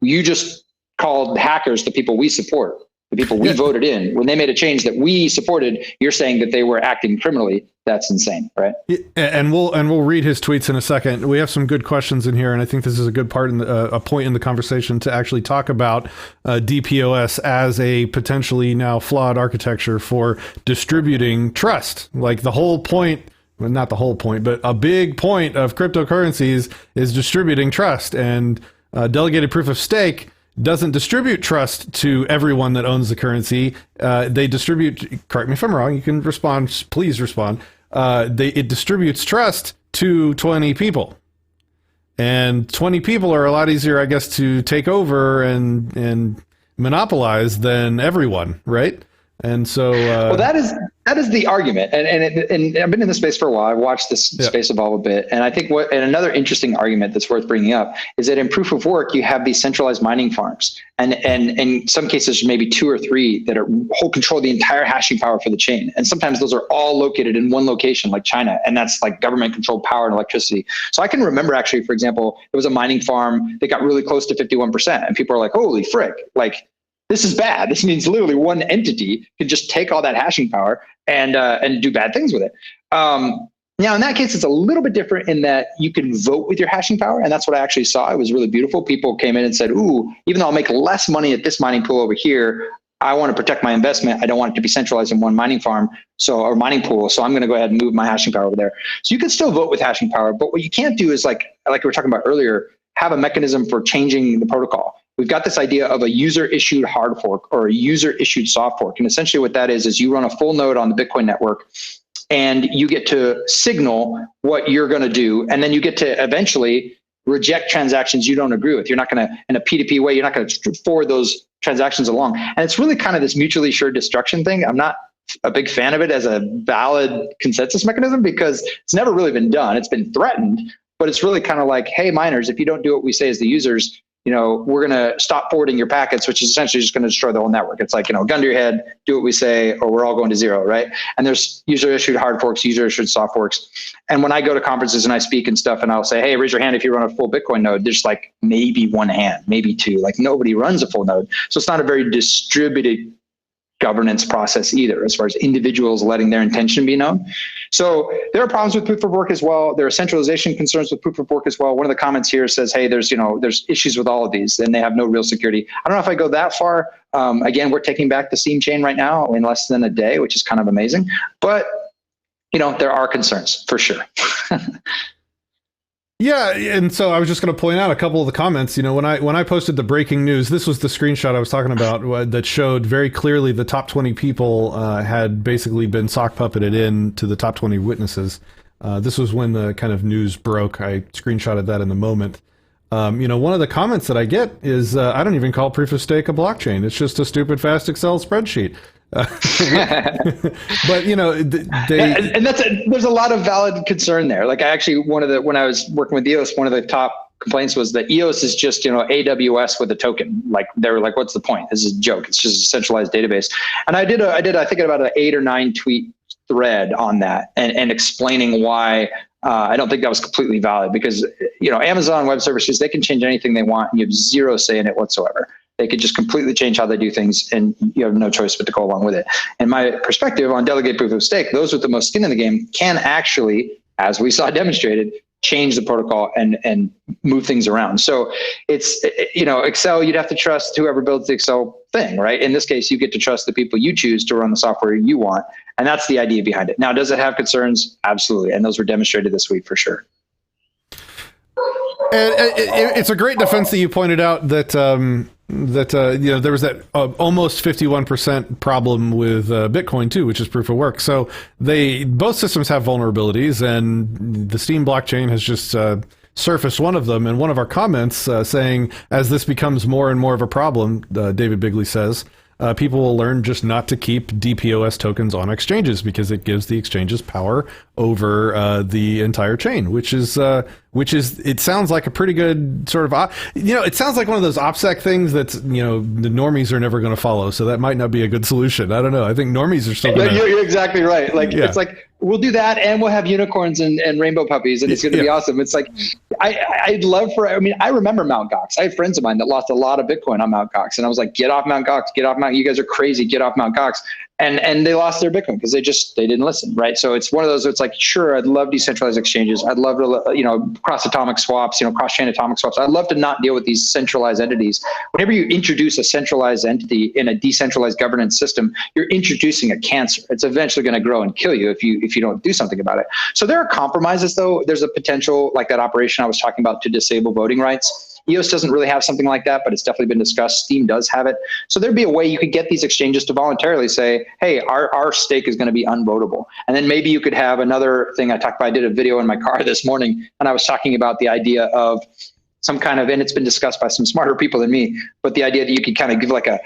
you just called hackers the people we support, the people we voted in. When they made a change that we supported, you're saying that they were acting criminally. That's insane, right? And we'll read his tweets in a second. We have some good questions in here, and I think this is a good part in a point in the conversation to actually talk about DPOS as a potentially now flawed architecture for distributing trust. Like the whole point, well, not the whole point, but a big point of cryptocurrencies is distributing trust, and delegated proof of stake doesn't distribute trust to everyone that owns the currency. They distribute, correct me if I'm wrong, you can respond, please respond. It distributes trust to 20 people. And 20 people are a lot easier, I guess, to take over and monopolize than everyone, right? And so, well, that is the argument, and I've been in this space for a while. I've watched this space evolve a bit, and I think another interesting argument that's worth bringing up is that in proof of work you have these centralized mining farms, and in some cases maybe 2 or 3 that hold control of the entire hashing power for the chain, and sometimes those are all located in one location, like China, and that's like government controlled power and electricity. So I can remember actually, for example, there was a mining farm that got really close to 51%, and people are like, "Holy frick!" Like, this is bad. This means literally one entity can just take all that hashing power and do bad things with it. Now, in that case, it's a little bit different in that you can vote with your hashing power. And that's what I actually saw. It was really beautiful. People came in and said, ooh, even though I'll make less money at this mining pool over here, I want to protect my investment. I don't want it to be centralized in one mining farm, or mining pool. So I'm going to go ahead and move my hashing power over there. So you can still vote with hashing power. But what you can't do is, like we were talking about earlier, have a mechanism for changing the protocol. We've got this idea of a user-issued hard fork or a user-issued soft fork. And essentially what that is you run a full node on the Bitcoin network, and you get to signal what you're going to do. And then you get to eventually reject transactions you don't agree with. You're not going to, in a P2P way, you're not going to forward those transactions along. And it's really kind of this mutually assured destruction thing. I'm not a big fan of it as a valid consensus mechanism because it's never really been done. It's been threatened, but it's really kind of like, hey, miners, if you don't do what we say as the users, we're going to stop forwarding your packets, which is essentially just going to destroy the whole network. It's like, gun to your head, do what we say, or we're all going to zero, right? And there's user-issued hard forks, user-issued soft forks. And when I go to conferences and I speak and stuff, and I'll say, hey, raise your hand if you run a full Bitcoin node, there's like maybe one hand, maybe two. Like nobody runs a full node. So it's not a very distributed governance process either, as far as individuals letting their intention be known. So there are problems with proof of work as well. There are centralization concerns with proof of work as well. One of the comments here says, hey, there's issues with all of these and they have no real security. I don't know if I go that far. Again, we're taking back the Steem chain right now in less than a day, which is kind of amazing. But, there are concerns for sure. Yeah, and so I was just going to point out a couple of the comments. When I posted the breaking news, this was the screenshot I was talking about that showed very clearly the top 20 people had basically been sock puppeted in to the top 20 witnesses. This was when the kind of news broke. I screenshotted that in the moment. One of the comments that I get is, I don't even call proof of stake a blockchain. It's just a stupid fast Excel spreadsheet. But there's a lot of valid concern there. Like when I was working with EOS, one of the top complaints was that EOS is just AWS with a token. Like they were like, what's the point? This is a joke. It's just a centralized database. And I did I think about an 8 or 9 tweet thread on that and explaining why I don't think that was completely valid because Amazon Web Services, they can change anything they want and you have zero say in it whatsoever. They could just completely change how they do things and you have no choice but to go along with it. And my perspective on delegate proof of stake, those with the most skin in the game can actually, as we saw demonstrated, change the protocol and move things around. So it's, Excel, you'd have to trust whoever builds the Excel thing, right? In this case, you get to trust the people you choose to run the software you want. And that's the idea behind it. Now, does it have concerns? Absolutely. And those were demonstrated this week for sure. And it's a great defense that you pointed out that there was that almost 51% problem with Bitcoin too, which is proof of work. So both systems have vulnerabilities, and the Steem blockchain has just surfaced one of them. And one of our comments saying, as this becomes more and more of a problem, David Bigley says, people will learn just not to keep DPOS tokens on exchanges because it gives the exchanges power over the entire chain, which is it sounds like a pretty good sort of it sounds like one of those OPSEC things that's the normies are never going to follow, so that might not be a good solution. I don't know. I think normies are still going to... You're exactly right. It's like we'll do that and we'll have unicorns and rainbow puppies and it's going to be awesome. It's like I remember Mt. Gox. I had friends of mine that lost a lot of Bitcoin on Mt. Gox, and I was like, get off Mt. Gox, get off Mount. You guys are crazy. Get off Mt. Gox. And they lost their Bitcoin because they didn't listen, right? So it's one of those. It's like, sure, I'd love decentralized exchanges. I'd love to, cross atomic swaps, cross chain atomic swaps. I'd love to not deal with these centralized entities. Whenever you introduce a centralized entity in a decentralized governance system, you're introducing a cancer. It's eventually going to grow and kill you if you don't do something about it. So there are compromises, though. There's a potential, like that operation I was talking about, to disable voting rights. EOS doesn't really have something like that, but it's definitely been discussed. Steem does have it. So there'd be a way you could get these exchanges to voluntarily say, hey, our stake is going to be unvotable. And then maybe you could have another thing I talked about. I did a video in my car this morning, and I was talking about the idea of some kind of, and it's been discussed by some smarter people than me, but the idea that you could kind of give like a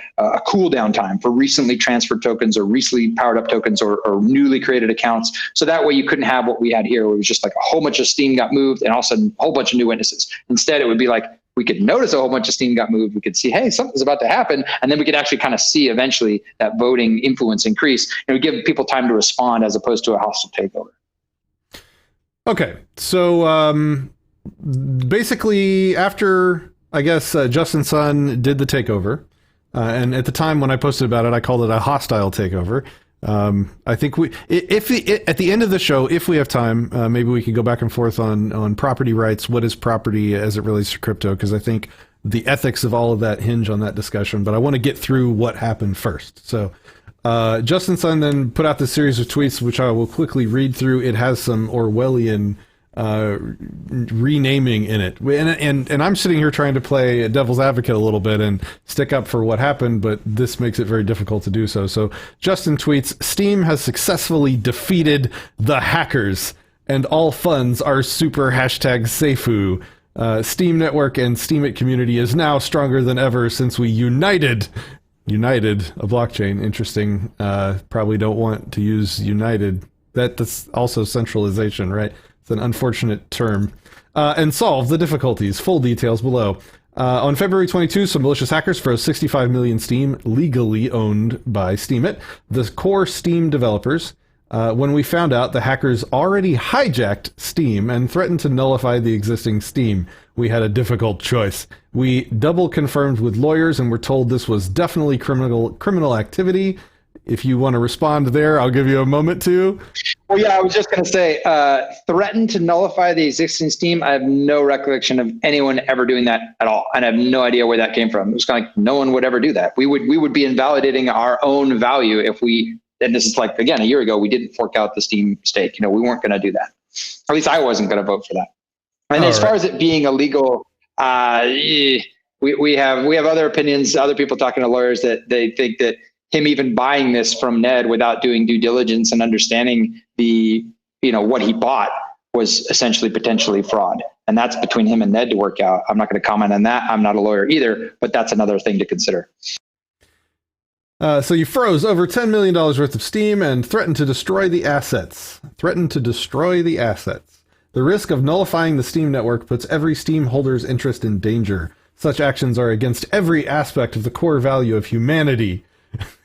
cool down time for recently transferred tokens or recently powered up tokens or newly created accounts. So that way you couldn't have what we had here, where it was just like a whole bunch of Steem got moved and all of a sudden a whole bunch of new witnesses. Instead, it would be like, we could notice a whole bunch of Steem got moved. We could see, hey, something's about to happen. And then we could actually kind of see eventually that voting influence increase. And we give people time to respond as opposed to a hostile takeover. Okay. So basically after, I guess, Justin Sun did the takeover, and at the time when I posted about it, I called it a hostile takeover. I think if at the end of the show, if we have time, maybe we can go back and forth on property rights. What is property as it relates to crypto? Because I think the ethics of all of that hinge on that discussion. But I want to get through what happened first. So Justin Sun then put out this series of tweets, which I will quickly read through. It has some Orwellian renaming in it, and I'm sitting here trying to play devil's advocate a little bit and stick up for what happened, but this makes it very difficult to do so. So Justin tweets, Steem has successfully defeated the hackers and all funds are super #Seifu. Steem network and Steemit community is now stronger than ever since we united a blockchain. Interesting. Probably don't want to use united. That's also centralization, right? It's an unfortunate term. And solve the difficulties. Full details below. On February 22, some malicious hackers froze 65 million Steem legally owned by Steemit, the core Steem developers. When we found out the hackers already hijacked Steem and threatened to nullify the existing Steem, we had a difficult choice. We double confirmed with lawyers and were told this was definitely criminal activity. If you want to respond there, I'll give you a moment to. Well, yeah, I was just going to say, threatened to nullify the existing Steem. I have no recollection of anyone ever doing that at all, and I have no idea where that came from. It was kind of like no one would ever do that. We would be invalidating our own value if we. And this is like, again, a year ago, we didn't fork out the Steem stake. We weren't going to do that. At least I wasn't going to vote for that. And as far as it being illegal, we have other opinions, other people talking to lawyers that they think that him even buying this from Ned without doing due diligence and understanding what he bought was essentially potentially fraud. And that's between him and Ned to work out. I'm not going to comment on that. I'm not a lawyer either, but that's another thing to consider. So you froze over $10 million worth of Steem and threatened to destroy the assets. The risk of nullifying the Steem network puts every Steem holder's interest in danger. Such actions are against every aspect of the core value of humanity.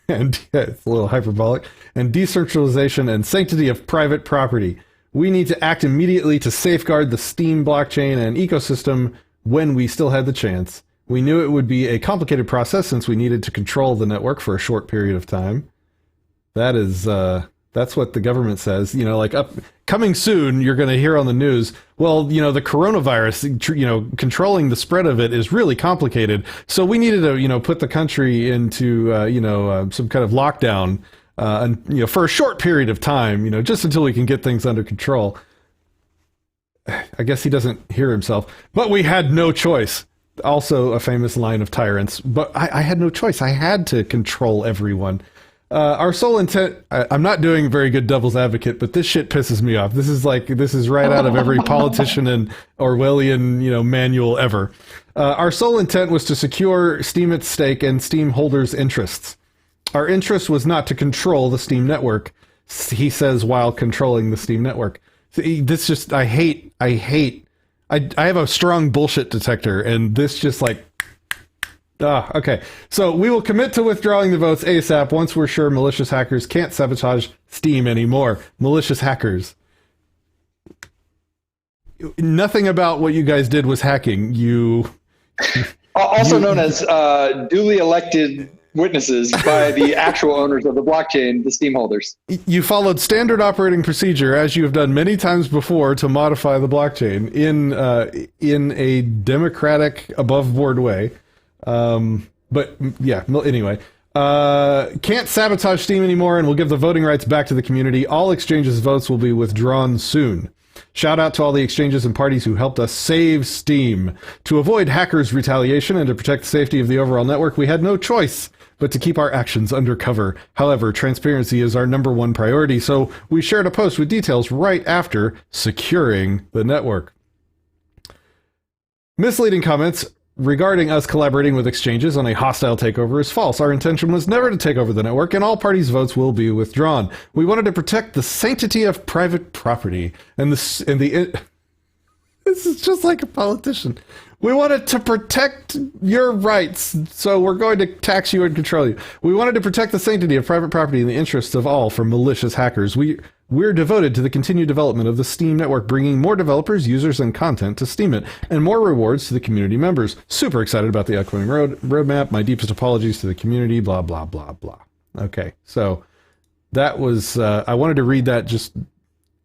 And it's a little hyperbolic. And decentralization and sanctity of private property. We need to act immediately to safeguard the Steem blockchain and ecosystem when we still had the chance. We knew it would be a complicated process since we needed to control the network for a short period of time. That's what the government says. Coming soon, you're going to hear on the news, well, the coronavirus, controlling the spread of it is really complicated. So we needed to, put the country into, some kind of lockdown, and, for a short period of time, just until we can get things under control. I guess he doesn't hear himself, but we had no choice. Also a famous line of tyrants, but I had no choice. I had to control everyone. Our sole intent, I'm not doing very good devil's advocate, but this shit pisses me off. This is right out of every politician and Orwellian, manual ever. Our sole intent was to secure Steemit's stake and Steem holders' interests. Our interest was not to control the Steem network, he says while controlling the Steem network. This just, I have a strong bullshit detector, and this just okay. So we will commit to withdrawing the votes ASAP once we're sure malicious hackers can't sabotage Steem anymore. Malicious hackers. Nothing about what you guys did was hacking. Also known as duly elected witnesses by the actual owners of the blockchain, the Steem holders. You followed standard operating procedure, as you have done many times before, to modify the blockchain in a democratic, above-board way. But yeah, anyway. Can't sabotage Steem anymore, and we'll give the voting rights back to the community. All exchanges' votes will be withdrawn soon. Shout out to all the exchanges and parties who helped us save Steem. To avoid hackers' retaliation and to protect the safety of the overall network, we had no choice but to keep our actions undercover. However, transparency is our #1 priority, so we shared a post with details right after securing the network. Misleading comments regarding us collaborating with exchanges on a hostile takeover is false. Our intention was never to take over the network, and all parties' votes will be withdrawn. We wanted to protect the sanctity of private property, this is just like a politician. We wanted to protect your rights, so we're going to tax you and control you. We wanted to protect the sanctity of private property in the interests of all from malicious hackers. We're devoted to the continued development of the Steem network, bringing more developers, users, and content to Steemit, and more rewards to the community members. Super excited about the upcoming roadmap. My deepest apologies to the community, blah, blah, blah, blah. Okay, so that was, I wanted to read that. Just,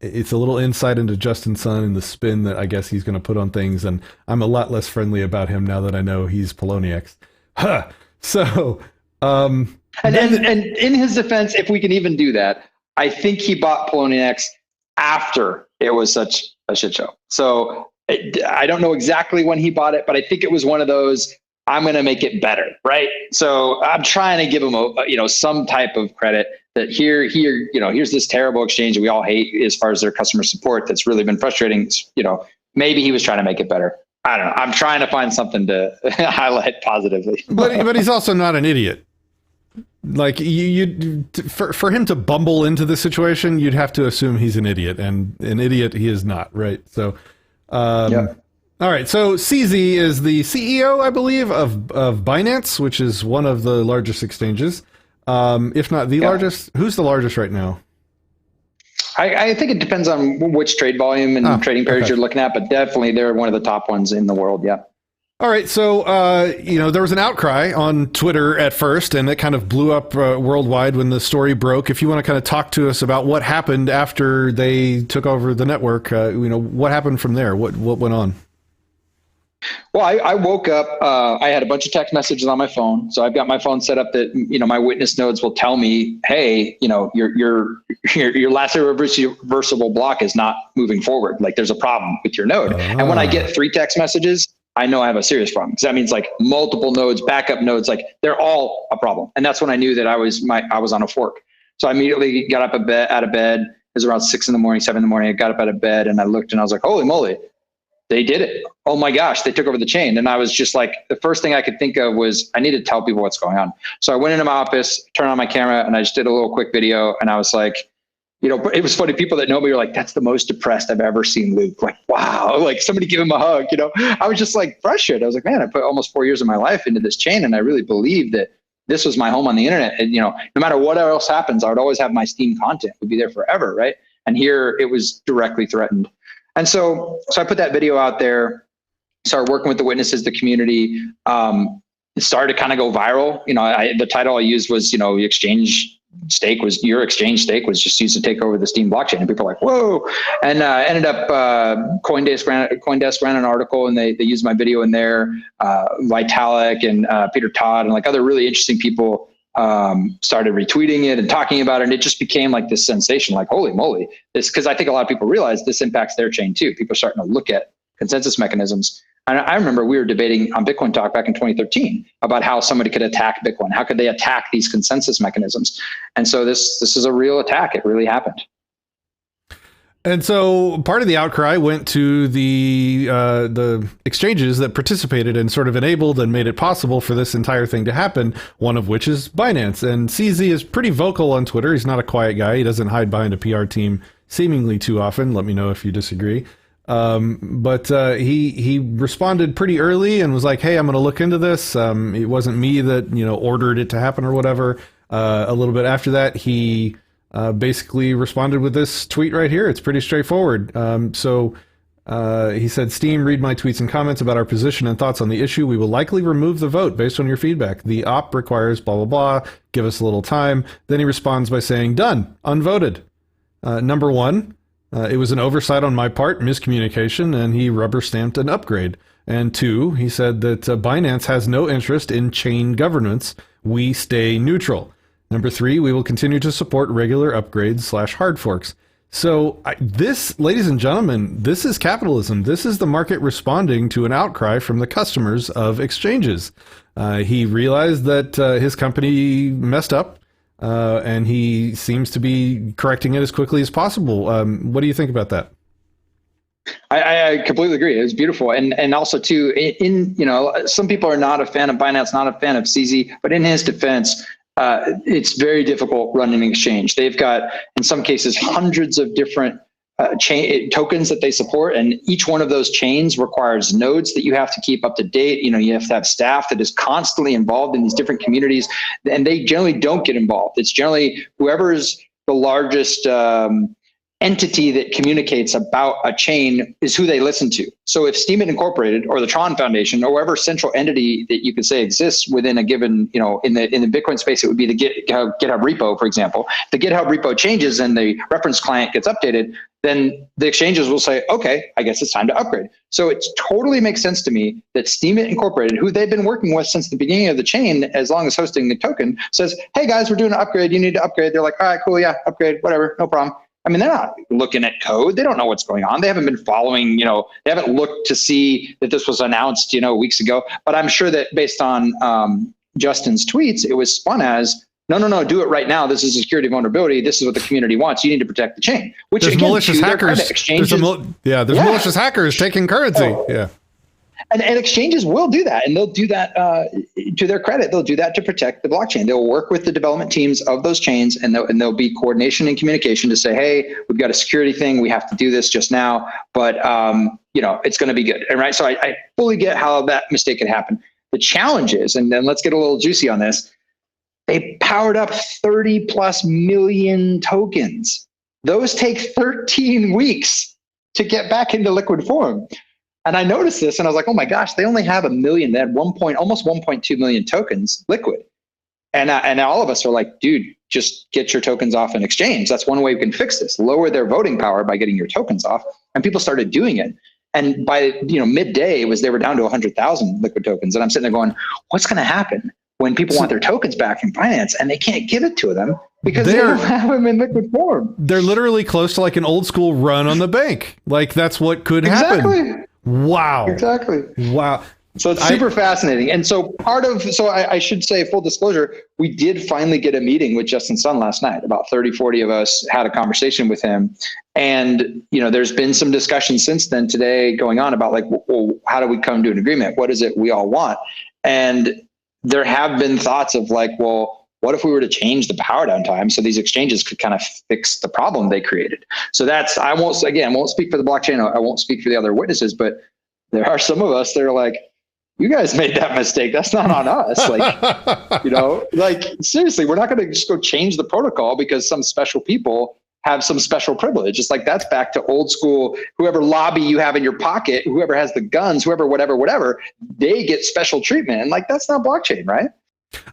it's a little insight into Justin Sun and the spin that I guess he's going to put on things. And I'm a lot less friendly about him now that I know he's Poloniex. Huh. So, and in his defense, if we can even do that, I think he bought Poloniex after it was such a shit show. So I don't know exactly when he bought it, but I think it was one of those, I'm going to make it better. Right. So I'm trying to give him some type of credit that here's this terrible exchange that we all hate as far as their customer support. That's really been frustrating. Maybe he was trying to make it better. I don't know. I'm trying to find something to highlight positively. But he's also not an idiot. Like for him to bumble into this situation, you'd have to assume he's an idiot, and an idiot he is not, right? So, yeah. All right. So CZ is the CEO, I believe, of Binance, which is one of the largest exchanges, if not the largest. Who's the largest right now? I think it depends on which trade volume and trading periods you're looking at, but definitely they're one of the top ones in the world. Yeah. All right, so, there was an outcry on Twitter at first, and it kind of blew up worldwide when the story broke. If you want to kind of talk to us about what happened after they took over the network, what happened from there? What went on? Well, I woke up, I had a bunch of text messages on my phone. So I've got my phone set up that, my witness nodes will tell me, hey, your last irreversible block is not moving forward. Like there's a problem with your node. And when I get 3 text messages, I know I have a serious problem, because that means like multiple nodes, backup nodes, like they're all a problem. And that's when I knew that I was on a fork. So I immediately got up out of bed. It was around 6 in the morning, 7 in the morning. I got up out of bed and I looked and I was like, holy moly, they did it. Oh my gosh, they took over the chain. And I was just like, the first thing I could think of was I need to tell people what's going on. So I went into my office, turned on my camera, and I just did a little quick video. And I was like, it was funny. People that know me were like, that's the most depressed I've ever seen Luke. Like, wow, like somebody give him a hug. I was just like frustrated. I was like, man, I put almost 4 years of my life into this chain. And I really believed that this was my home on the internet. And, no matter what else happens, I would always have my Steem content. It would be there forever. Right. And here it was directly threatened. And so I put that video out there, started working with the witnesses, the community. It started to kind of go viral. The title I used was, your exchange stake was just used to take over the Steem blockchain. And people are like, whoa. And ended up CoinDesk ran an article, and they used my video in there. Vitalik and Peter Todd and like other really interesting people started retweeting it and talking about it. And it just became like this sensation, like, holy moly, because I think a lot of people realize this impacts their chain too. People are starting to look at consensus mechanisms. And I remember we were debating on Bitcoin Talk back in 2013 about how somebody could attack Bitcoin. How could they attack these consensus mechanisms? And so this is a real attack. It really happened. And so part of the outcry went to the exchanges that participated and sort of enabled and made it possible for this entire thing to happen, one of which is Binance. And CZ is pretty vocal on Twitter. He's not a quiet guy. He doesn't hide behind a PR team seemingly too often. Let me know if you disagree. But he responded pretty early and was like, hey, I'm going to look into this. It wasn't me that, ordered it to happen or whatever. A little bit after that, he basically responded with this tweet right here. It's pretty straightforward. So he said, Steem, read my tweets and comments about our position and thoughts on the issue. We will likely remove the vote based on your feedback. The op requires blah, blah, blah. Give us a little time. Then he responds by saying, done, unvoted. Number 1. It was an oversight on my part, miscommunication, and he rubber stamped an upgrade. And 2, he said that Binance has no interest in chain governance. We stay neutral. Number 3, we will continue to support regular upgrades / hard forks. So this, ladies and gentlemen, this is capitalism. This is the market responding to an outcry from the customers of exchanges. He realized that his company messed up. And he seems to be correcting it as quickly as possible. What do you think about that? I completely agree. It was beautiful. And also too, some people are not a fan of Binance, not a fan of CZ, but in his defense, it's very difficult running an exchange. They've got, in some cases, hundreds of different chain tokens that they support, and each one of those chains requires nodes that you have to keep up to date. You have to have staff that is constantly involved in these different communities, and they generally don't get involved. It's generally whoever's the largest entity that communicates about a chain is who they listen to. So if Steemit Incorporated or the Tron Foundation or whatever central entity that you could say exists within a given, in the Bitcoin space, it would be the GitHub repo, for example. If the GitHub repo changes and the reference client gets updated, then the exchanges will say, okay, I guess it's time to upgrade. So it totally makes sense to me that Steemit Incorporated, who they've been working with since the beginning of the chain, as long as hosting the token, says, hey guys, we're doing an upgrade. You need to upgrade. They're like, all right, cool. Yeah, upgrade, whatever, no problem. I mean, they're not looking at code. They don't know what's going on. They haven't been following, they haven't looked to see that this was announced, weeks ago. But I'm sure that based on Justin's tweets, it was spun as, no, do it right now. This is a security vulnerability. This is what the community wants. You need to protect the chain. Which there's again, malicious hackers. There's malicious hackers taking currency. Oh. Yeah. And exchanges will do that, and they'll do that to their credit. They'll do that to protect the blockchain. They'll work with the development teams of those chains, and there'll be coordination and communication to say, hey, we've got a security thing. We have to do this just now, but it's going to be good. And right, so I fully get how that mistake could happen. The challenge is, and then let's get a little juicy on this. They powered up 30 plus million tokens. Those take 13 weeks to get back into liquid form. And I noticed this and I was like, oh my gosh, they only have 1 million. They had almost 1.2 million tokens liquid. And all of us are like, dude, just get your tokens off an exchange. That's one way we can fix this. Lower their voting power by getting your tokens off. And people started doing it. And by midday, they were down to 100,000 liquid tokens. And I'm sitting there going, what's going to happen when people want their tokens back from Binance and they can't give it to them because they don't have them in liquid form? They're literally close to like an old school run on the bank. Like that's what could happen. Exactly. Wow. Exactly. Wow. So it's super fascinating. And so I should say, full disclosure, we did finally get a meeting with Justin Sun last night. About 30, 40 of us had a conversation with him. And, there's been some discussion since then today going on about like, well, how do we come to an agreement? What is it we all want? And there have been thoughts of like, well, what if we were to change the power down time so these exchanges could kind of fix the problem they created? So I won't speak for the blockchain. I won't speak for the other witnesses, but there are some of us that are like, you guys made that mistake. That's not on us. Like, seriously, we're not going to just go change the protocol because some special people have some special privilege. It's like, that's back to old school, whoever lobby you have in your pocket, whoever has the guns, whoever, whatever, they get special treatment. And like, that's not blockchain, right?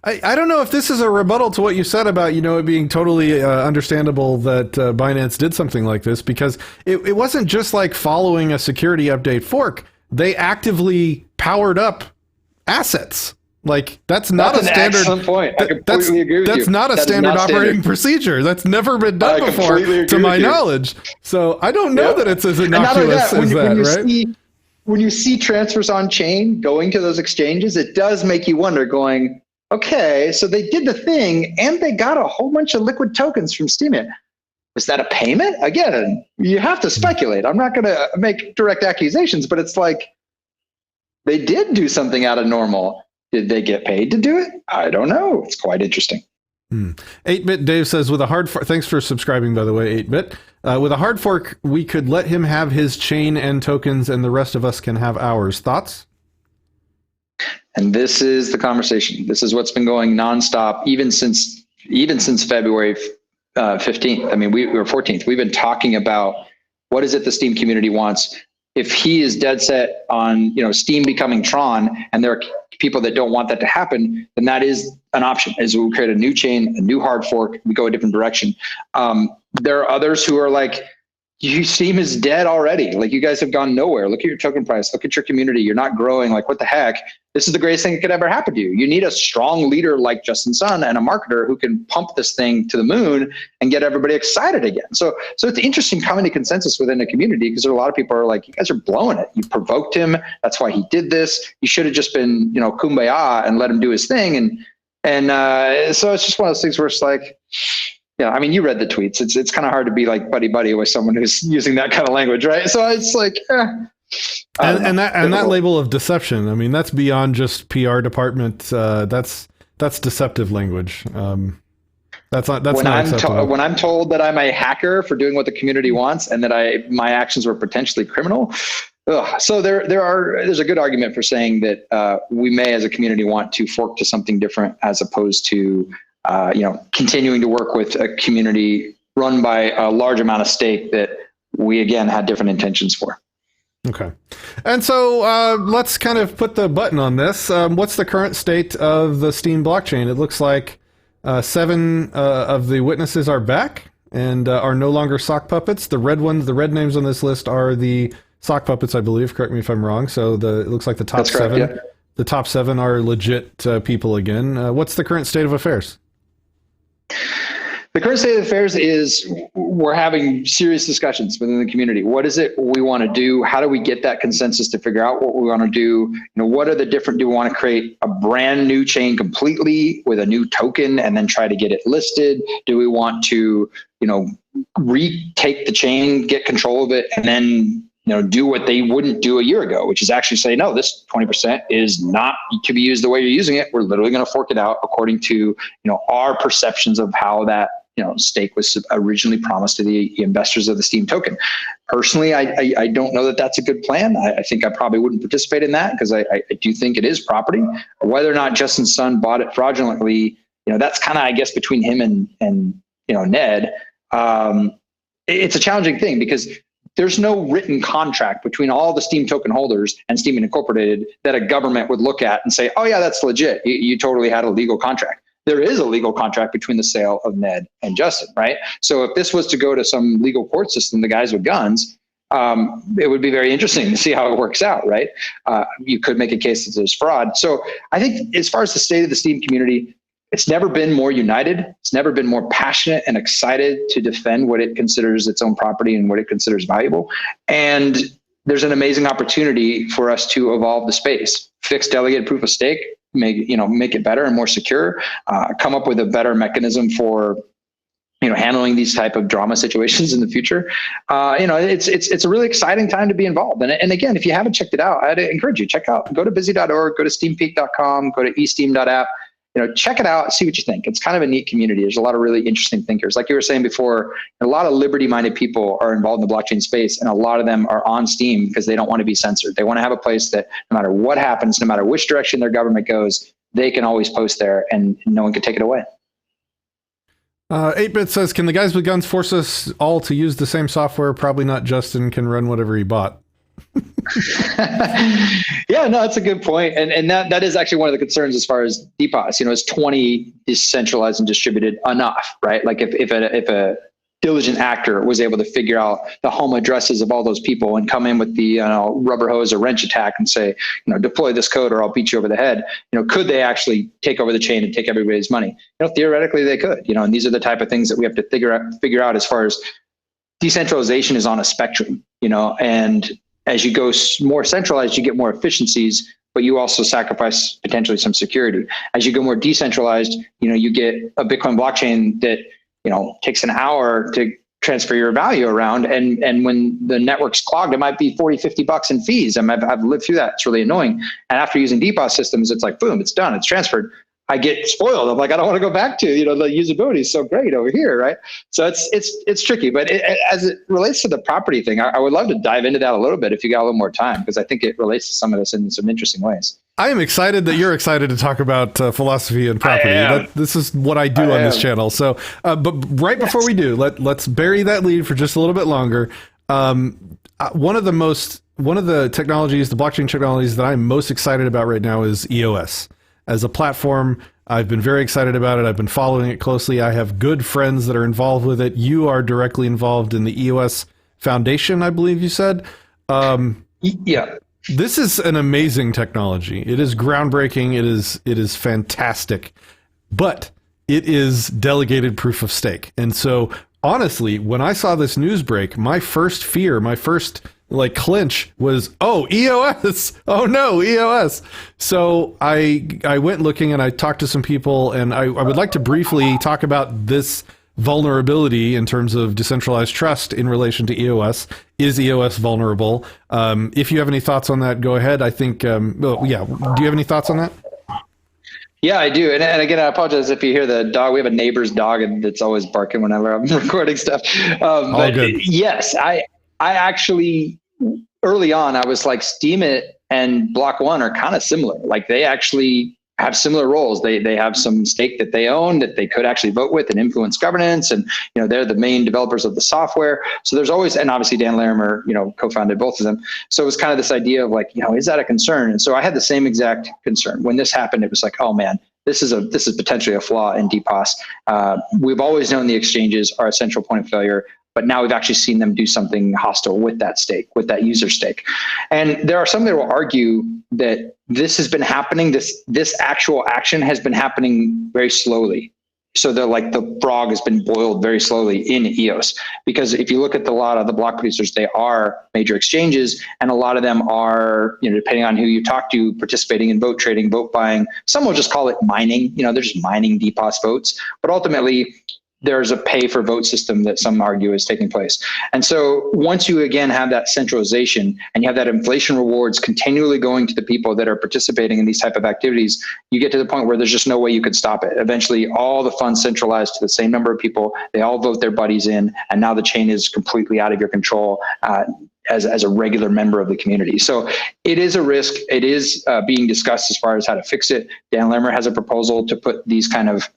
I don't know if this is a rebuttal to what you said about, it being totally understandable that Binance did something like this, because it wasn't just like following a security update fork. They actively powered up assets. Like that's not a standard. Excellent point. I completely agree with you. That's not a standard operating procedure. That's never been done before, to my knowledge. So I don't know that it's as innocuous as that, right? When you see transfers on chain going to those exchanges, it does make you wonder, going, okay, so they did the thing and they got a whole bunch of liquid tokens from Steemit. Was that a payment? Again, you have to speculate. I'm not going to make direct accusations, but it's like they did do something out of normal. Did they get paid to do it? I don't know. It's quite interesting. 8-Bit Dave says, with a hard fork, thanks for subscribing, by the way, 8-Bit. With a hard fork, we could let him have his chain and tokens and the rest of us can have ours. Thoughts? And this is the conversation. This is what's been going nonstop, even since February 15th. I mean, we were 14th. We've been talking about what is it the Steem community wants. If he is dead set on, Steem becoming Tron, and there are people that don't want that to happen, then that is an option. Is we create a new chain, a new hard fork, we go a different direction. There are others who are like, Steem is dead already. Like, you guys have gone nowhere. Look at your token price. Look at your community. You're not growing. Like, what the heck? This is the greatest thing that could ever happen to you. You need a strong leader like Justin Sun and a marketer who can pump this thing to the moon and get everybody excited again. So it's interesting coming to consensus within a community, because there are a lot of people who are like, you guys are blowing it. You provoked him. That's why he did this. You should have just been, kumbaya and let him do his thing. And so it's just one of those things where it's like, yeah, I mean, you read the tweets. It's kind of hard to be like buddy with someone who's using that kind of language, right? So it's like, and that label of deception. I mean, that's beyond just PR department. That's deceptive language. That's not acceptable. When I'm told that I'm a hacker for doing what the community wants and that my actions were potentially criminal. So there's a good argument for saying that we may, as a community, want to fork to something different as opposed to continuing to work with a community run by a large amount of stake that we, again, had different intentions for. Okay. And so let's kind of put the button on this. What's the current state of the Steem blockchain? It looks like 7 of the witnesses are back and are no longer sock puppets. The red ones, the red names on this list are the sock puppets, I believe. Correct me if I'm wrong. So it looks like the top 7. Yeah. The top 7 are legit people again. What's the current state of affairs? The current state of affairs is we're having serious discussions within the community. What is it we want to do? How do we get that consensus to figure out what we want to do? What are the different, do we want to create a brand new chain completely with a new token and then try to get it listed? Do we want to, retake the chain, get control of it, and then do what they wouldn't do a year ago, which is actually say, no, this 20% is not to be used the way you're using it. We're literally going to fork it out according to, our perceptions of how that, stake was originally promised to the investors of the Steem token. Personally, I don't know that that's a good plan. I think I probably wouldn't participate in that because I do think it is property. Whether or not Justin Sun bought it fraudulently, that's kind of, I guess, between him and Ned. It's a challenging thing because there's no written contract between all the Steem token holders and Steem Incorporated that a government would look at and say, oh yeah, that's legit. You totally had a legal contract. There is a legal contract between the sale of Ned and Justin, right? So if this was to go to some legal court system, the guys with guns, it would be very interesting to see how it works out, right? You could make a case that there's fraud. So I think as far as the state of the Steem community, it's never been more united. It's never been more passionate and excited to defend what it considers its own property and what it considers valuable. And there's an amazing opportunity for us to evolve the space, fix delegated proof of stake, make it better and more secure, come up with a better mechanism for handling these type of drama situations in the future. It's a really exciting time to be involved. And again, if you haven't checked it out, I'd encourage you, go to busy.org, go to steampeak.com, go to esteem.app. Check it out, see what you think. It's kind of a neat community. There's a lot of really interesting thinkers. Like you were saying before, a lot of liberty-minded people are involved in the blockchain space, and a lot of them are on Steem because they don't want to be censored. They want to have a place that no matter what happens, no matter which direction their government goes, they can always post there and no one can take it away. 8-Bit says, can the guys with guns force us all to use the same software? Probably not. Justin can run whatever he bought. Yeah, no, that's a good point. And that is actually one of the concerns as far as DPOS, is 20 decentralized and distributed enough, right? Like if a diligent actor was able to figure out the home addresses of all those people and come in with the rubber hose or wrench attack and say, deploy this code or I'll beat you over the head, could they actually take over the chain and take everybody's money? Theoretically they could, and these are the type of things that we have to figure out as far as decentralization is on a spectrum, and as you go more centralized, you get more efficiencies, but you also sacrifice potentially some security. As you go more decentralized, you get a Bitcoin blockchain that, takes an hour to transfer your value around. And when the network's clogged, it might be $40-50 in fees. I've lived through that. It's really annoying. And after using DPOS systems, it's like, boom, it's done. It's transferred. I get spoiled. I'm like, I don't want to go back to, the usability is so great over here, right? So it's tricky, but as it relates to the property thing, I would love to dive into that a little bit if you got a little more time, because I think it relates to some of this in some interesting ways. I am excited that you're excited to talk about philosophy and property. This is what I do on this channel. So, but right before we do, let's bury that lead for just a little bit longer. One of the technologies, the blockchain technologies that I'm most excited about right now is EOS. As a platform, I've been very excited about it. I've been following it closely. I have good friends that are involved with it. You are directly involved in the EOS Foundation, I believe you said. Yeah. This is an amazing technology. It is groundbreaking. It is fantastic. But it is delegated proof of stake. And so, honestly, when I saw this news break, my first fear, clinch was, oh, EOS. Oh no, EOS. So I went looking and I talked to some people, and I would like to briefly talk about this vulnerability in terms of decentralized trust in relation to EOS. Is EOS vulnerable? If you have any thoughts on that, go ahead. I think, do you have any thoughts on that? Yeah, I do. And again, I apologize if you hear the dog. We have a neighbor's dog that's always barking whenever I'm recording stuff. But good. Yes, I actually, early on, I was like, Steemit and Block One are kind of similar. Like they actually have similar roles. They have some stake that they own that they could actually vote with and influence governance. And, they're the main developers of the software. So there's always, and obviously Dan Larimer, co-founded both of them. So it was kind of this idea of like, is that a concern? And so I had the same exact concern. When this happened, it was like, oh man, this is potentially a flaw in DPOS. We've always known the exchanges are a central point of failure, but now we've actually seen them do something hostile with that stake, with that user stake. And there are some that will argue that this has been happening, this actual action has been happening very slowly. So the frog has been boiled very slowly in EOS, because if you look at a lot of the block producers, they are major exchanges, and a lot of them are, depending on who you talk to, participating in vote trading, vote buying. Some will just call it mining. They're just mining DPOS votes, but ultimately there's a pay for vote system that some argue is taking place. And so once you again have that centralization and you have that inflation rewards continually going to the people that are participating in these type of activities, you get to the point where there's just no way you could stop it. Eventually all the funds centralized to the same number of people, they all vote their buddies in, and now the chain is completely out of your control as a regular member of the community. So it is a risk. It is being discussed as far as how to fix it. Dan Lermer has a proposal to put these kind of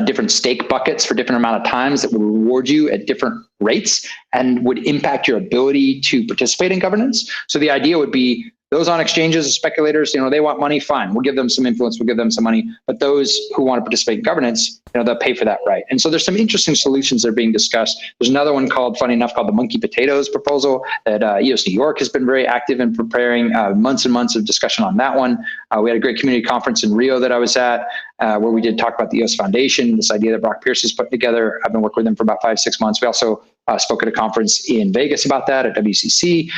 different stake buckets for different amount of times that would reward you at different rates and would impact your ability to participate in governance. So the idea would be those on exchanges, speculators, they want money, fine. We'll give them some influence, we'll give them some money. But those who want to participate in governance, they'll pay for that right. And so there's some interesting solutions that are being discussed. There's another one funny enough, called the monkey potatoes proposal that EOS New York has been very active in preparing, months and months of discussion on that one. We had a great community conference in Rio that I was at, where we did talk about the EOS Foundation, this idea that Brock Pierce has put together. I've been working with him for about 5-6 months. We also spoke at a conference in Vegas about that at WCC.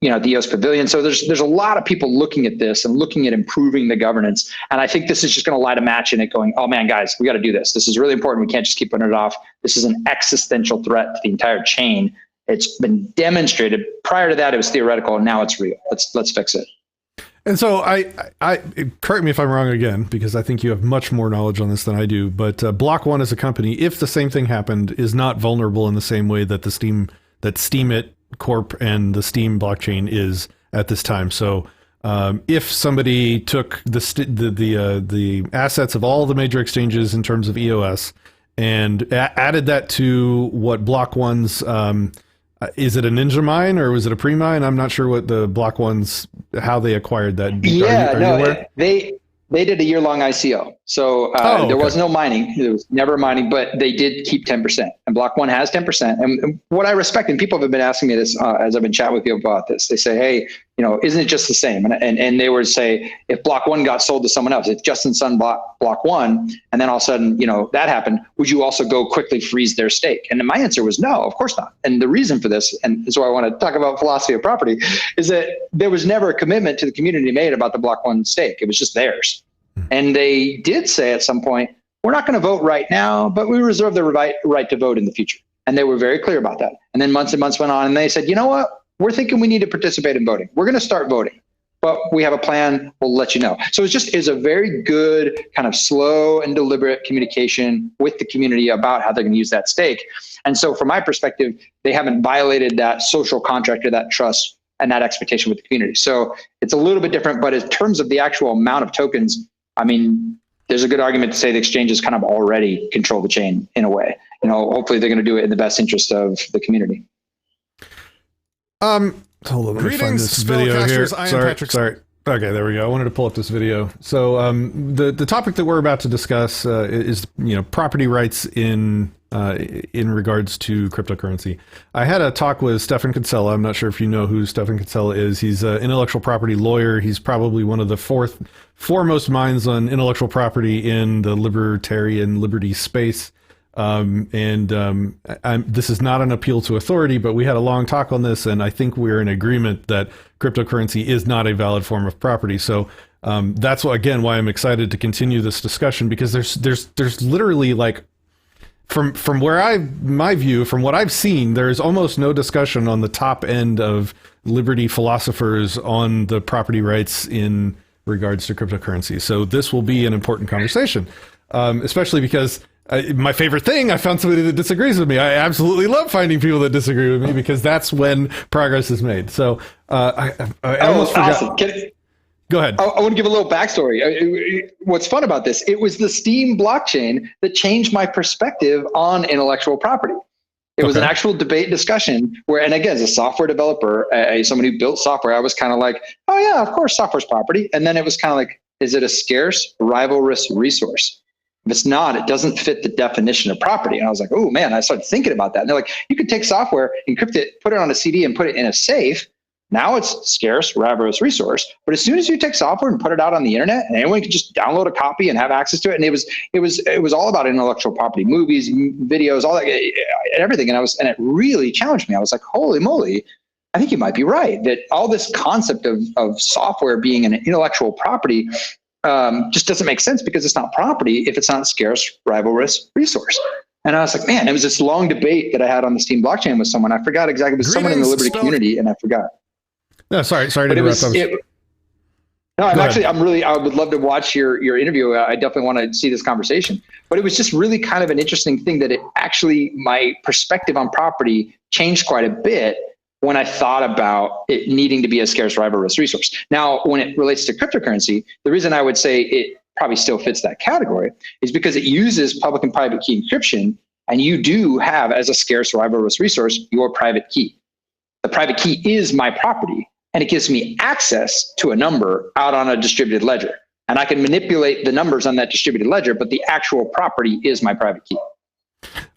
The EOS Pavilion. So there's a lot of people looking at this and looking at improving the governance. And I think this is just going to light a match in it going, oh man, guys, we got to do this. This is really important. We can't just keep putting it off. This is an existential threat to the entire chain. It's been demonstrated. Prior to that, it was theoretical, and now it's real. Let's fix it. And so I correct me if I'm wrong again, because I think you have much more knowledge on this than I do, but Block One as a company, if the same thing happened, is not vulnerable in the same way that Steemit Corp and the Steem blockchain is at this time. So if somebody took the assets of all the major exchanges in terms of EOS and added that to what Block One's, is it a ninja mine or was it a pre-mine? I'm not sure what the Block One's, how they acquired that. They did a year-long ICO. So there was no mining. There was never mining, but they did keep 10%. And Block One has 10%. And what I respect, and people have been asking me this as I've been chatting with people about this, they say, hey, isn't it just the same? And they would say, if Block One got sold to someone else, if Justin Sun bought Block One, and then all of a sudden, that happened, would you also go quickly freeze their stake? And my answer was no, of course not. And the reason for this, and this is why I want to talk about philosophy of property, is that there was never a commitment to the community made about the Block One stake. It was just theirs. And they did say at some point, we're not going to vote right now, but we reserve the right to vote in the future. And they were very clear about that. And then months and months went on, and they said, you know what? We're thinking we need to participate in voting. We're going to start voting, but we have a plan. We'll let you know. So it's a very good kind of slow and deliberate communication with the community about how they're going to use that stake. And so from my perspective, they haven't violated that social contract or that trust and that expectation with the community. So it's a little bit different, but in terms of the actual amount of tokens, I mean, there's a good argument to say the exchanges kind of already control the chain in a way. Hopefully they're going to do it in the best interest of the community. Hold on, let me find this video here. Sorry. Okay, there we go. I wanted to pull up this video. So the topic that we're about to discuss is property rights in regards to cryptocurrency. I had a talk with Stefan Kinsella. I'm not sure if you know who Stefan Kinsella is. He's an intellectual property lawyer. He's probably one of the foremost minds on intellectual property in the libertarian liberty space. This is not an appeal to authority, but we had a long talk on this, and I think we're in agreement that cryptocurrency is not a valid form of property. So that's why I'm excited to continue this discussion, because there's literally, like, from my view, from what I've seen, there's almost no discussion on the top end of liberty philosophers on the property rights in regards to cryptocurrency. So this will be an important conversation, especially because my favorite thing, I found somebody that disagrees with me. I absolutely love finding people that disagree with me, because that's when progress is made. So I almost forgot. Awesome. Go ahead. I want to give a little backstory. What's fun about this? It was the Steem blockchain that changed my perspective on intellectual property. It was an actual debate discussion where, and again, as a software developer, somebody who built software, I was kind of like, oh yeah, of course, software's property. And then it was kind of like, is it a scarce, rivalrous resource? If it's not, it doesn't fit the definition of property. And I was like, oh man, I started thinking about that. And they're like, you could take software, encrypt it, put it on a CD and put it in a safe. Now it's scarce, rivalrous resource. But as soon as you take software and put it out on the internet, and anyone can just download a copy and have access to it. And it was all about intellectual property, movies, videos, all that, and everything. And it really challenged me. I was like, holy moly, I think you might be right that all this concept of software being an intellectual property just doesn't make sense because it's not property if it's not scarce, rivalrous resource. And I was like, man, it was this long debate that I had on the Steem blockchain with someone. I forgot exactly, it was someone in the Liberty community, and I forgot. No, sorry to interrupt. I would love to watch your interview. I definitely want to see this conversation. But it was just really kind of an interesting thing that my perspective on property changed quite a bit when I thought about it needing to be a scarce, rivalrous resource. Now, when it relates to cryptocurrency, the reason I would say it probably still fits that category is because it uses public and private key encryption, and you do have as a scarce, rivalrous resource your private key. The private key is my property, and it gives me access to a number out on a distributed ledger. And I can manipulate the numbers on that distributed ledger, but the actual property is my private key.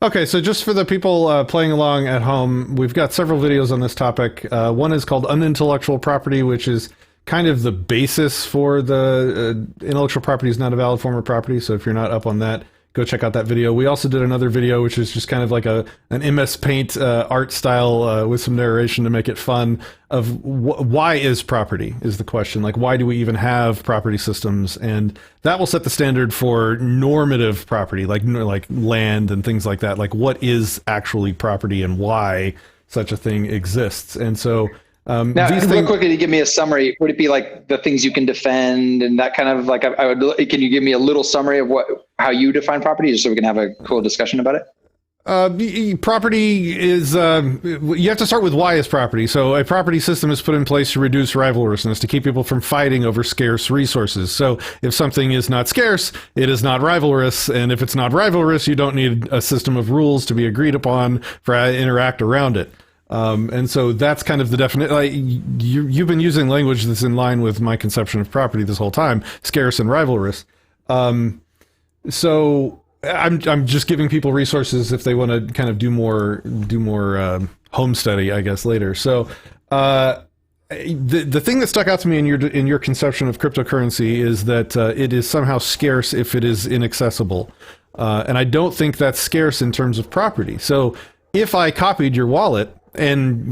Okay, so just for the people playing along at home, we've got several videos on this topic. One is called Unintellectual Property, which is kind of the basis for the intellectual property is not a valid form of property. So if you're not up on that, go check out that video. We also did another video, which is just kind of like an MS Paint art style with some narration to make it fun of why is property is the question. Like, why do we even have property systems? And that will set the standard for normative property, like land and things like that. Like, what is actually property and why such a thing exists? And so now, real quickly, to give me a summary, would it be like the things you can defend and that kind of like, can you give me a little summary of how you define property just so we can have a cool discussion about it? Property is, you have to start with why is property. So a property system is put in place to reduce rivalrousness, to keep people from fighting over scarce resources. So if something is not scarce, it is not rivalrous. And if it's not rivalrous, you don't need a system of rules to be agreed upon for how to interact around it. And so that's kind of the definition. Like, you've been using language that's in line with my conception of property this whole time, scarce and rivalrous. So I'm just giving people resources if they want to kind of do more home study, I guess, later. So the thing that stuck out to me in your conception of cryptocurrency is that it is somehow scarce if it is inaccessible, and I don't think that's scarce in terms of property. So if I copied your wallet and,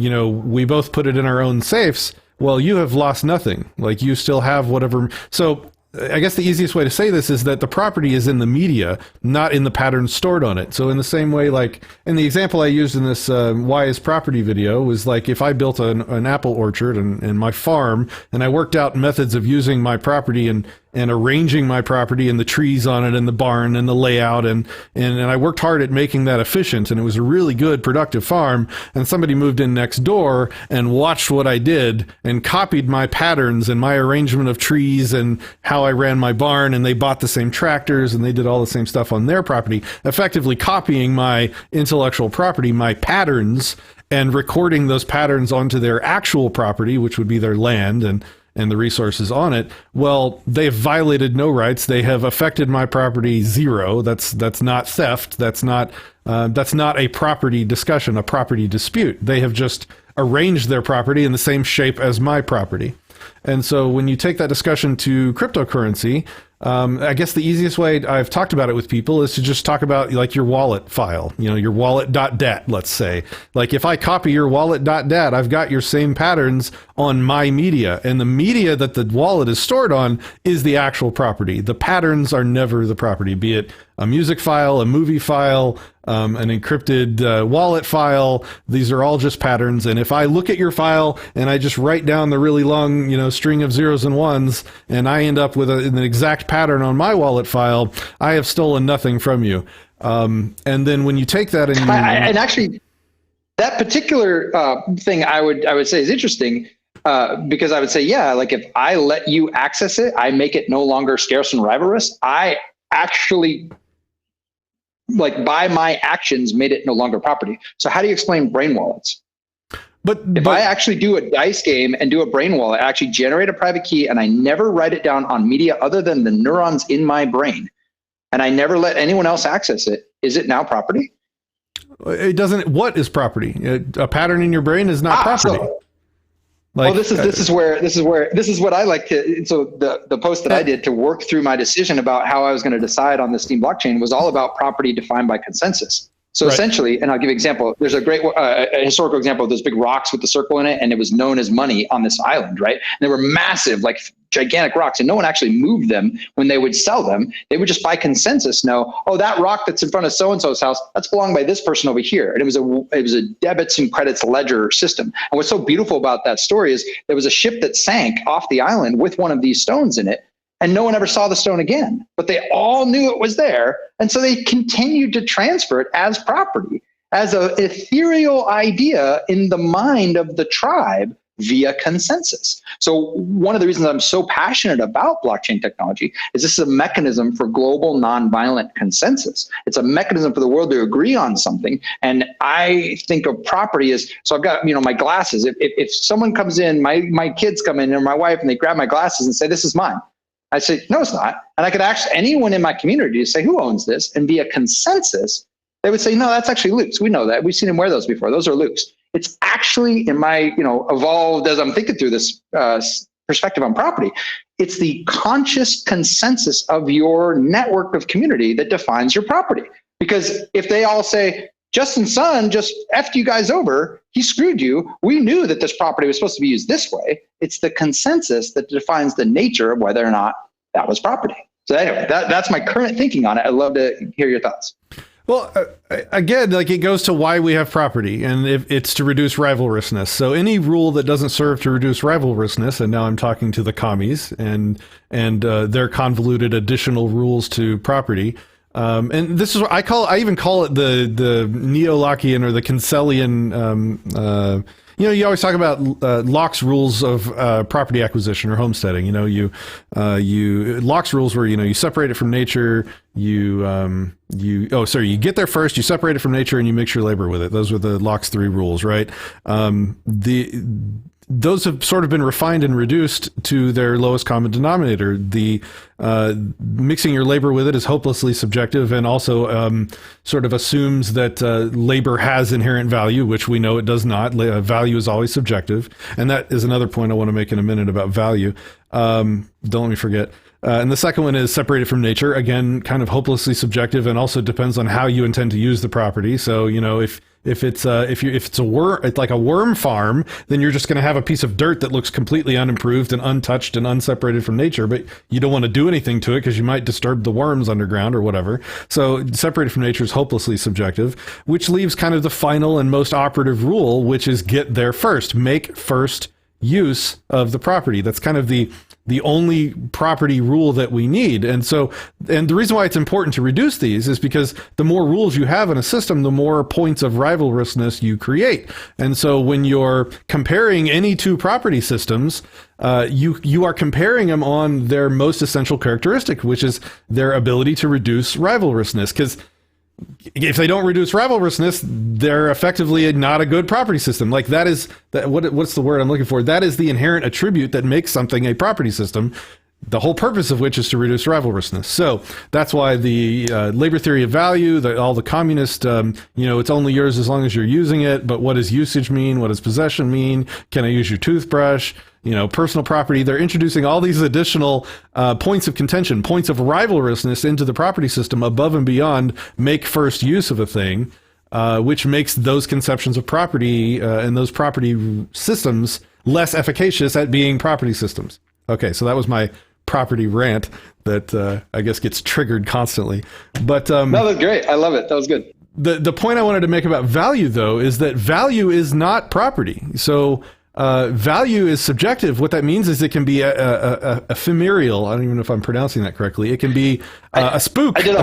we both put it in our own safes, well, you have lost nothing. Like, you still have whatever. So I guess the easiest way to say this is that the property is in the media, not in the patterns stored on it. So in the same way, like in the example I used in this why is property video was like, if I built an apple orchard and my farm, and I worked out methods of using my property and arranging my property and the trees on it and the barn and the layout, and I worked hard at making that efficient, and it was a really good productive farm, and somebody moved in next door and watched what I did and copied my patterns and my arrangement of trees and how I ran my barn, and they bought the same tractors and they did all the same stuff on their property, effectively copying my intellectual property, my patterns, and recording those patterns onto their actual property, which would be their land and the resources on it. Well, they've violated no rights. They have affected my property zero. That's not theft. That's not a property discussion, a property dispute. They have just arranged their property in the same shape as my property. And so when you take that discussion to cryptocurrency, I guess the easiest way I've talked about it with people is to just talk about like your wallet file, your wallet.dat, let's say. Like, if I copy your wallet.dat, I've got your same patterns on my media, and the media that the wallet is stored on is the actual property. The patterns are never the property, be it a music file, a movie file, an encrypted wallet file. These are all just patterns. And if I look at your file and I just write down the really long, string of zeros and ones, and I end up with an exact pattern on my wallet file, I have stolen nothing from you. And then when you take that and and actually, that particular thing I would say is interesting. Because I would say, yeah, like if I let you access it, I make it no longer scarce and rivalrous. I actually, like by my actions, made it no longer property. So how do you explain brain wallets? But If I actually do a dice game and do a brain wallet, I actually generate a private key and I never write it down on media other than the neurons in my brain, and I never let anyone else access it, is it now property? it doesn't. What is property? A pattern in your brain is not property. Well, this is what I like to. So the post that I did to work through my decision about how I was going to decide on the Steem blockchain was all about property defined by consensus. So essentially, and I'll give you an example. There's a great a historical example of those big rocks with the circle in it, and it was known as money on this island, right? And they were massive, like gigantic rocks, and no one actually moved them when they would sell them. They would just by consensus know, oh, that rock that's in front of so and so's house, that's belonged by this person over here. And it was a debits and credits ledger system. And what's so beautiful about that story is there was a ship that sank off the island with one of these stones in it, and no one ever saw the stone again, but they all knew it was there. And so they continued to transfer it as property, as an ethereal idea in the mind of the tribe via consensus. So one of the reasons I'm so passionate about blockchain technology is this is a mechanism for global nonviolent consensus. It's a mechanism for the world to agree on something. And I think of property as, so I've got, my glasses. If someone comes in, my kids come in or my wife, and they grab my glasses and say, this is mine. I say, no, it's not. And I could ask anyone in my community to say, who owns this? And via consensus, they would say, no, that's actually Luke's. We know that. We've seen him wear those before. Those are Luke's. It's actually, in my, evolved as I'm thinking through this perspective on property, it's the conscious consensus of your network of community that defines your property. Because if they all say, Justin's son just effed you guys over, he screwed you, we knew that this property was supposed to be used this way. It's the consensus that defines the nature of whether or not that was property. So anyway, that's my current thinking on it. I'd love to hear your thoughts. Well, again, like it goes to why we have property, and if it's to reduce rivalrousness. So any rule that doesn't serve to reduce rivalrousness, and now I'm talking to the commies and their convoluted additional rules to property. And this is what I even call it the Neo-Lockean or the Kinsellian. You always talk about Locke's rules of property acquisition or homesteading. Locke's rules were you separate it from nature. You get there first. You separate it from nature, and you mix your labor with it. Those were the Locke's 3 rules, right? Those have sort of been refined and reduced to their lowest common denominator. The mixing your labor with it is hopelessly subjective, and also sort of assumes that labor has inherent value, which we know it does not. Value is always subjective, and that is another point I want to make in a minute about value. Don't let me forget. And the second one is separated from nature. Again, kind of hopelessly subjective, and also depends on how you intend to use the property. So if it's a worm, it's like a worm farm, then you're just going to have a piece of dirt that looks completely unimproved and untouched and unseparated from nature, but you don't want to do anything to it because you might disturb the worms underground or whatever. So separated from nature is hopelessly subjective, which leaves kind of the final and most operative rule, which is get there first, make first use of the property. That's kind of the only property rule that we need. And the reason why it's important to reduce these is because the more rules you have in a system, the more points of rivalrousness you create. And so when you're comparing any two property systems, you are comparing them on their most essential characteristic, which is their ability to reduce rivalrousness. Because if they don't reduce rivalrousness, they're effectively not a good property system. Like what's the word I'm looking for? That is the inherent attribute that makes something a property system, the whole purpose of which is to reduce rivalrousness. So that's why the labor theory of value, all the communist, it's only yours as long as you're using it. But what does usage mean? What does possession mean? Can I use your toothbrush? Personal property. They're introducing all these additional points of contention, points of rivalrousness into the property system above and beyond make first use of a thing, which makes those conceptions of property and those property systems less efficacious at being property systems. Okay, so that was my property rant that I guess gets triggered constantly. But no, that was great. I love it. That was good. The point I wanted to make about value, though, is that value is not property. So value is subjective. What that means is it can be a ephemeral. I don't even know if I'm pronouncing that correctly. It can be a spook. I did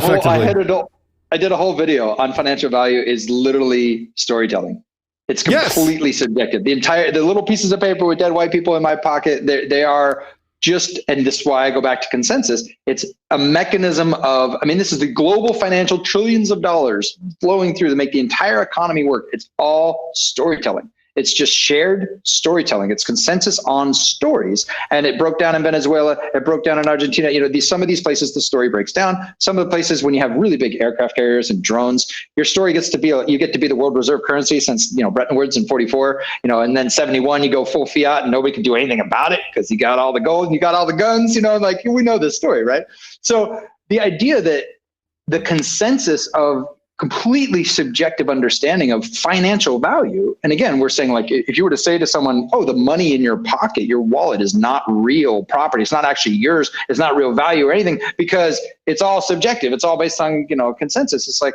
a whole video on financial value is literally storytelling. It's completely subjective. The little pieces of paper with dead white people in my pocket, they are just, and this is why I go back to consensus. It's a mechanism of, I mean, this is the global financial trillions of dollars flowing through to make the entire economy work. It's all storytelling. It's just shared storytelling. It's consensus on stories. And it broke down in Venezuela. It broke down in Argentina. You know, some of these places, the story breaks down. Some of the places, when you have really big aircraft carriers and drones, your story gets to be, you get to be the world reserve currency since, you know, Bretton Woods in 44, you know, and then 71, you go full fiat and nobody can do anything about it because you got all the gold and you got all the guns, you know, like we know this story, right? So the idea that the consensus of completely subjective understanding of financial value. And again, we're saying, like, if you were to say to someone, oh, the money in your pocket, your wallet is not real property. It's not actually yours. It's not real value or anything because it's all subjective. It's all based on, you know, consensus. It's like,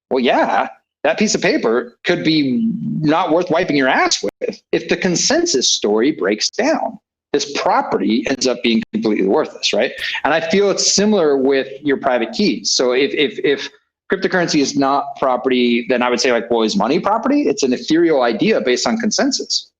well, yeah, that piece of paper could be not worth wiping your ass with if the consensus story breaks down. This property ends up being completely worthless, right? And I feel it's similar with your private keys. So if cryptocurrency is not property, then I would say, like, well, is money property? It's an ethereal idea based on consensus.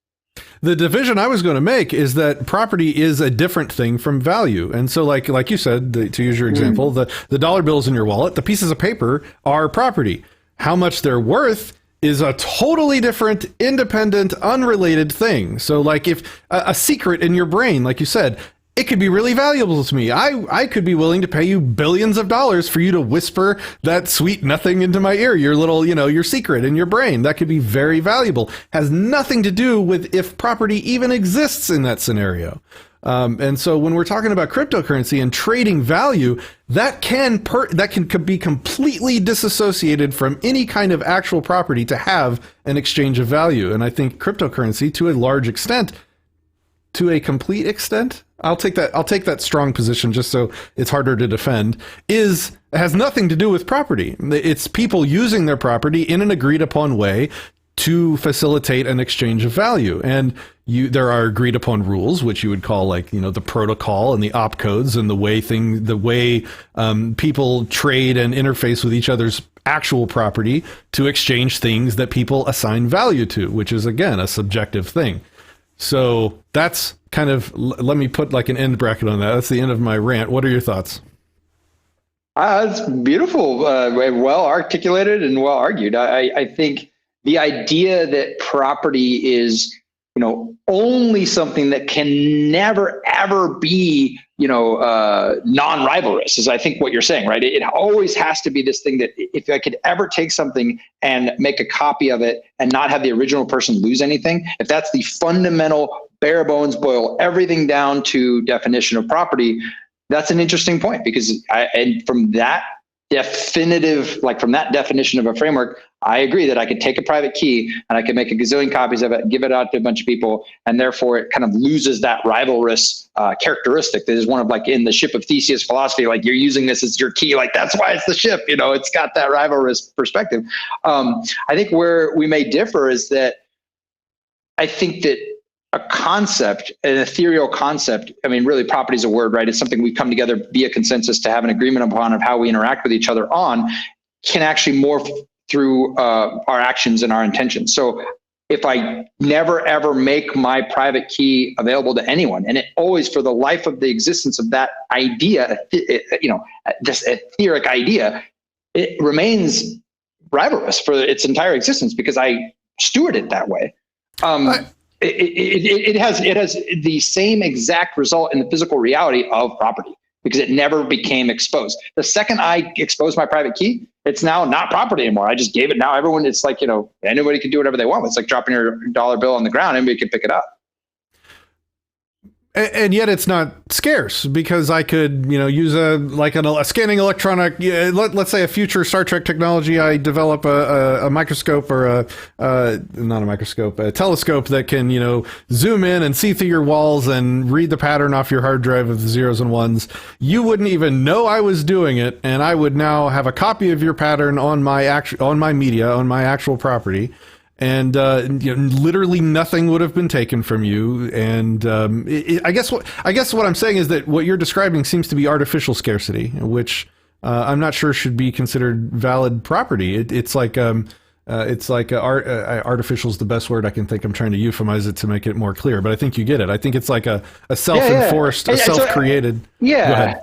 The division I was going to make is that property is a different thing from value. And so like you said, to use your example, the dollar bills in your wallet, the pieces of paper are property. How much they're worth is a totally different, independent, unrelated thing. So like if a secret in your brain, like you said, it could be really valuable to me. I could be willing to pay you billions of dollars for you to whisper that sweet nothing into my ear, your little, you know, your secret in your brain. That could be very valuable. Has nothing to do with if property even exists in that scenario. And so when we're talking about cryptocurrency and trading value, that can be completely disassociated from any kind of actual property to have an exchange of value. And I think cryptocurrency, to a large extent, to a complete extent, I'll take that strong position just so it's harder to defend, has nothing to do with property. It's people using their property in an agreed upon way to facilitate an exchange of value. And there are agreed upon rules, which you would call, like, you know, the protocol and the opcodes and the way people trade and interface with each other's actual property to exchange things that people assign value to, which is, again, a subjective thing. So that's kind of, let me put like an end bracket on that. That's the end of my rant. What are your thoughts? It's beautiful, well articulated and well argued. I think the idea that property is, you know, only something that can never, ever be, you know, non-rivalrous is, I think, what you're saying, right? It always has to be this thing that if I could ever take something and make a copy of it and not have the original person lose anything, if that's the fundamental bare bones, boil everything down to definition of property, that's an interesting point, because from that definition of a framework, I agree that I could take a private key and I could make a gazillion copies of it, give it out to a bunch of people, and therefore it kind of loses that rivalrous characteristic that is one of, like, in the ship of Theseus philosophy, like, you're using this as your key, like, that's why it's the ship, you know, it's got that rivalrous perspective. I think where we may differ is that I think that a concept, an ethereal concept, I mean, really, property is a word, right? It's something we come together via consensus to have an agreement upon of how we interact with each other on, can actually morph through our actions and our intentions. So if I never, ever make my private key available to anyone, and it always, for the life of the existence of that idea, you know, this etheric idea, it remains rivalrous for its entire existence because I steward it that way. It has the same exact result in the physical reality of property, because it never became exposed. The second I expose my private key, it's now not property anymore. I just gave it. Now everyone, it's like, you know, anybody can do whatever they want. It's like dropping your dollar bill on the ground. Anybody can pick it up. And yet it's not scarce, because I could, you know, use a scanning electronic, let's say a future Star Trek technology. I develop a microscope or not a microscope, a telescope that can, you know, zoom in and see through your walls and read the pattern off your hard drive of the zeros and ones. You wouldn't even know I was doing it, and I would now have a copy of your pattern on my media, on my actual property. And you know, literally nothing would have been taken from you. And I guess what I'm saying is that what you're describing seems to be artificial scarcity, which I'm not sure should be considered valid property. It's like It's like artificial is the best word I can think. I'm trying to euphemize it to make it more clear, but I think you get it. I think it's like a self-enforced, a self-created. Yeah.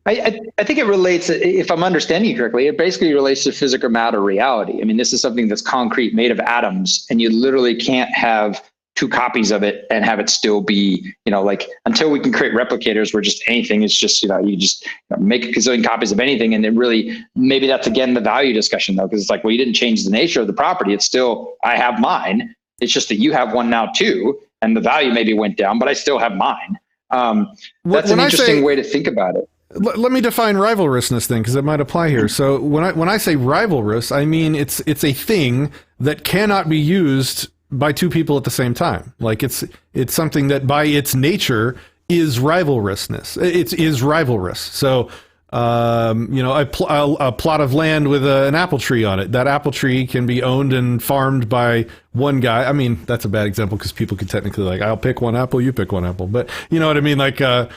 I think it relates, if I'm understanding you correctly, it basically relates to physical matter reality. I mean, this is something that's concrete, made of atoms, and you literally can't have two copies of it and have it still be, like, until we can create replicators where just anything is just, you just make a gazillion copies of anything. And it really, maybe that's again the value discussion though, because it's like, well, you didn't change the nature of the property. It's still, I have mine. It's just that you have one now too, and the value maybe went down, but I still have mine. That's an interesting way to think about it. Let me define rivalrousness then, because it might apply here. So when I say rivalrous, I mean it's a thing that cannot be used by two people at the same time. Like it's something that by its nature is rivalrousness. It is rivalrous. So a plot of land with an apple tree on it. That apple tree can be owned and farmed by one guy. I mean, that's a bad example because people could technically like, I'll pick one apple, you pick one apple. But you know what I mean? Like, a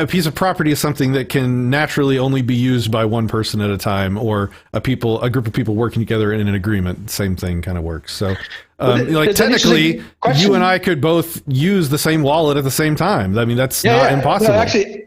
piece of property is something that can naturally only be used by one person at a time, or a group of people working together in an agreement. Same thing kind of works. So, technically, you and I could both use the same wallet at the same time. I mean, that's not impossible. No, actually,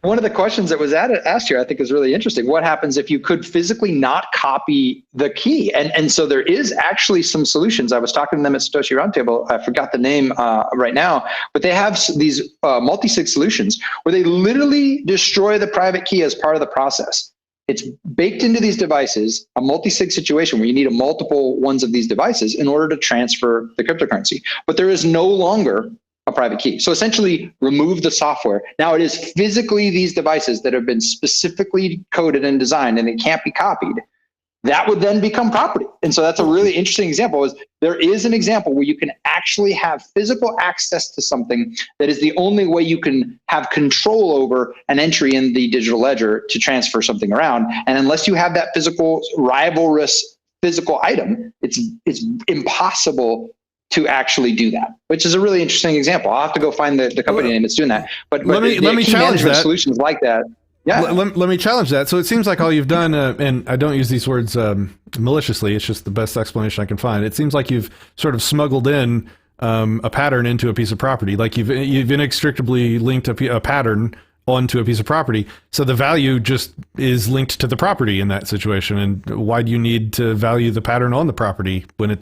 one of the questions that was asked here, I think, is really interesting. What happens if you could physically not copy the key? And so there is actually some solutions. I was talking to them at Satoshi Roundtable. I forgot the name right now, but they have these multi-sig solutions where they literally destroy the private key as part of the process. It's baked into these devices, a multi-sig situation where you need multiple ones of these devices in order to transfer the cryptocurrency. But there is no longer a private key. So essentially remove the software. Now it is physically these devices that have been specifically coded and designed, and it can't be copied. That would then become property. And so that's a really interesting example. There is an example where you can actually have physical access to something that is the only way you can have control over an entry in the digital ledger to transfer something around. And unless you have that physical rivalrous physical item, it's impossible to actually do that, which is a really interesting example. I'll have to go find the company name that's doing that. But let me challenge that. Solutions like that. Yeah. Let me challenge that. So it seems like all you've done, and I don't use these words maliciously, it's just the best explanation I can find. It seems like you've sort of smuggled in a pattern into a piece of property. Like you've inextricably linked a pattern onto a piece of property. So the value just is linked to the property in that situation. And why do you need to value the pattern on the property when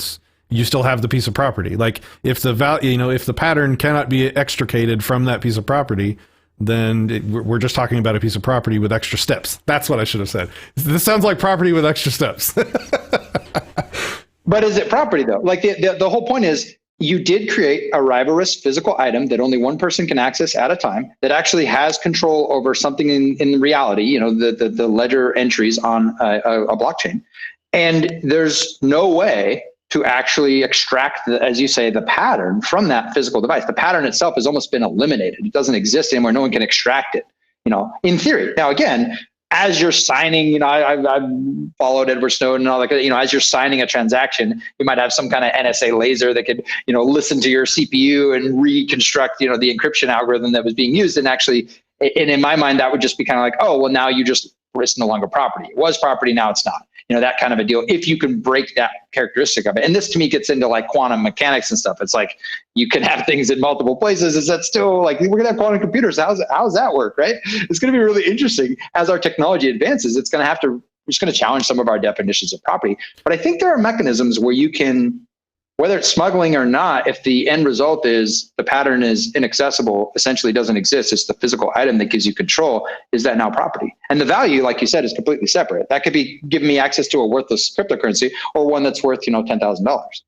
you still have the piece of property? Like if the pattern cannot be extricated from that piece of property, then we're just talking about a piece of property with extra steps. That's what I should have said. This sounds like property with extra steps. But is it property though? Like the whole point is you did create a rivalrous physical item that only one person can access at a time, that actually has control over something in reality, the ledger entries on a blockchain. And there's no way to actually extract, as you say, the pattern from that physical device. The pattern itself has almost been eliminated. It doesn't exist anymore. No one can extract it, in theory. Now, again, as you're signing, I've followed Edward Snowden and all that, as you're signing a transaction, you might have some kind of NSA laser that could, listen to your CPU and reconstruct, the encryption algorithm that was being used. And actually, and in my mind, that would just be kind of like, oh, well, now it's no longer property. It was property, now it's not. That kind of a deal, if you can break that characteristic of it. And this to me gets into like quantum mechanics and stuff. It's like you can have things in multiple places. Is that still like, we're gonna have quantum computers? How's that work, right? It's gonna be really interesting as our technology advances. We're just gonna challenge some of our definitions of property. But I think there are mechanisms where you can, whether it's smuggling or not, if the end result is the pattern is inaccessible, essentially doesn't exist, it's the physical item that gives you control, is that now property? And the value, like you said, is completely separate. That could be giving me access to a worthless cryptocurrency or one that's worth, $10,000.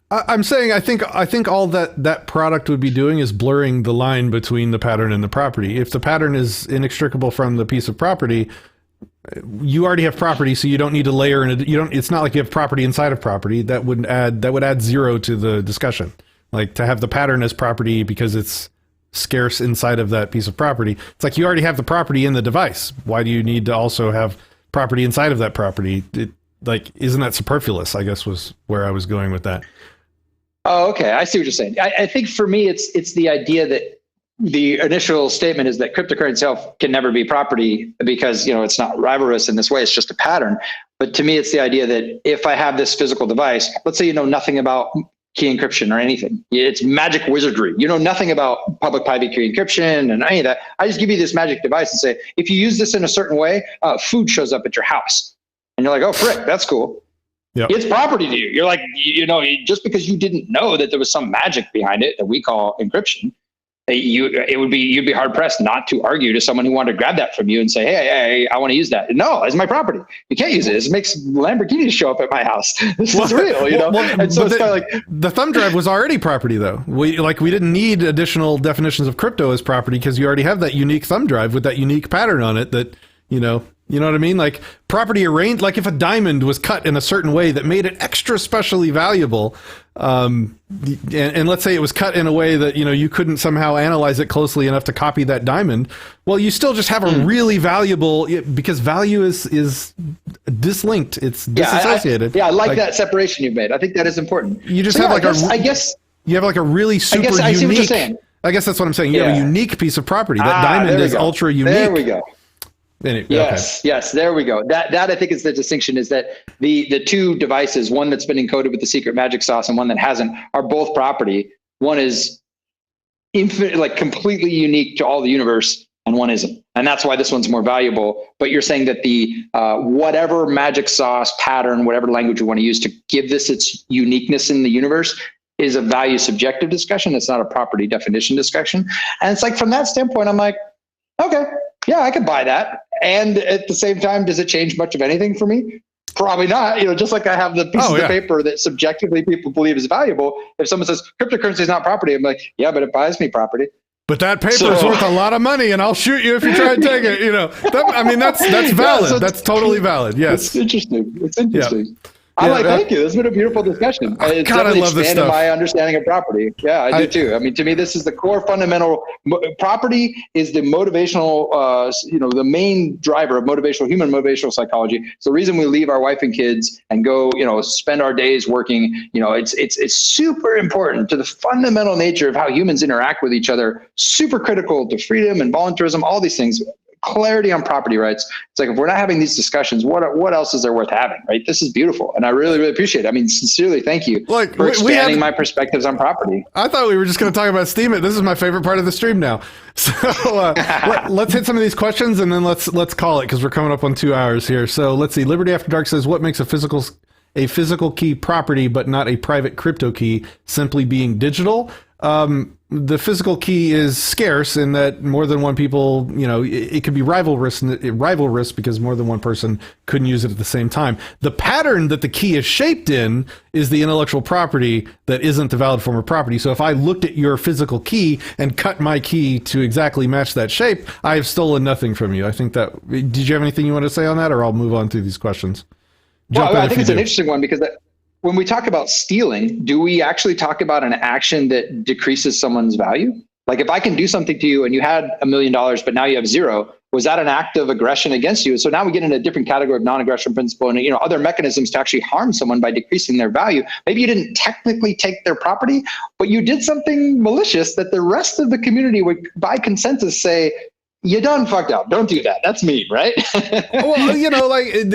I'm saying I think all that product would be doing is blurring the line between the pattern and the property. If the pattern is inextricable from the piece of property, you already have property, so you don't need to layer in. It's not like you have property inside of property. That would add zero to the discussion. Like to have the pattern as property because it's scarce inside of that piece of property. It's like you already have the property in the device. Why do you need to also have property inside of that property? Isn't that superfluous? I guess was where I was going with that. Oh, okay. I see what you're saying. I think for me, it's the idea that the initial statement is that cryptocurrency itself can never be property because, it's not rivalrous in this way. It's just a pattern. But to me, it's the idea that if I have this physical device, let's say you know nothing about key encryption or anything. It's magic wizardry. You know nothing about public private key encryption and any of that. I just give you this magic device and say, if you use this in a certain way, food shows up at your house. And you're like, oh, frick, that's cool. Yep. It's property to you. You're like, you know, just because you didn't know that there was some magic behind it that we call encryption, you'd be hard pressed not to argue to someone who wanted to grab that from you and say, hey, I want to use that. No, it's my property. You can't use it. It makes Lamborghinis show up at my house. This is real, you know? And so it's kind of like the thumb drive was already property though. We didn't need additional definitions of crypto as property because you already have that unique thumb drive with that unique pattern on it that, you know what I mean? Like property arranged, like if a diamond was cut in a certain way that made it extra specially valuable, and let's say it was cut in a way that, you know, you couldn't somehow analyze it closely enough to copy that diamond. Well, you still just have a really valuable, because value is dislinked. It's disassociated. I like that separation you've made. I think that is important. You just have you have like a really super unique. I see what you're saying. I guess that's what I'm saying. You have a unique piece of property. That diamond is ultra unique. There we go. Anyway, yes, there we go. That I think is the distinction, is that the two devices, one that's been encoded with the secret magic sauce and one that hasn't, are both property. One is infinite, like completely unique to all the universe, and one isn't. And that's why this one's more valuable. But you're saying that the whatever magic sauce pattern, whatever language you want to use to give this its uniqueness in the universe, is a value subjective discussion. It's not a property definition discussion. And it's like, from that standpoint, I'm like, okay, yeah, I could buy that. And at the same time, does it change much of anything for me? Probably not. You know, just like I have the piece of paper that subjectively people believe is valuable. If someone says cryptocurrency is not property, I'm like, yeah, but it buys me property. But that paper is worth a lot of money, and I'll shoot you if you try and take it. You know, that's valid. That's totally valid. Yes, it's interesting. Thank you. This has been a beautiful discussion. It's definitely expanded my understanding of property. Yeah, I do too. I mean, to me, this is the core fundamental. Property is the motivational, the main driver of human motivational psychology. It's the reason we leave our wife and kids and go, spend our days working. It's super important to the fundamental nature of how humans interact with each other. Super critical to freedom and voluntarism, all these things. Clarity on property rights. It's like, if we're not having these discussions, what else is there worth having, right? This is beautiful, and I really, really appreciate it. I mean, sincerely, thank you for expanding my perspectives on property. I thought we were just going to talk about Steemit. This is my favorite part of the stream now. So let's hit some of these questions, and then let's call it, because we're coming up on 2 hours here. So let's see. Liberty After Dark says, what makes a physical key property but not a private crypto key? Simply being digital. The physical key is scarce in that more than one people, it could be rivalrous because more than one person couldn't use it at the same time. The pattern that the key is shaped in is the intellectual property that isn't the valid form of property. So if I looked at your physical key and cut my key to exactly match that shape, I have stolen nothing from you. I think that, did you have anything you want to say on that, or I'll move on through these questions? I think it's an interesting one, because when we talk about stealing, do we actually talk about an action that decreases someone's value? Like, if I can do something to you and you had $1 million, but now you have zero, was that an act of aggression against you? So now we get into a different category of non-aggression principle and other mechanisms to actually harm someone by decreasing their value. Maybe you didn't technically take their property, but you did something malicious that the rest of the community would, by consensus, say, you done fucked up. Don't do that. That's mean, right? Well,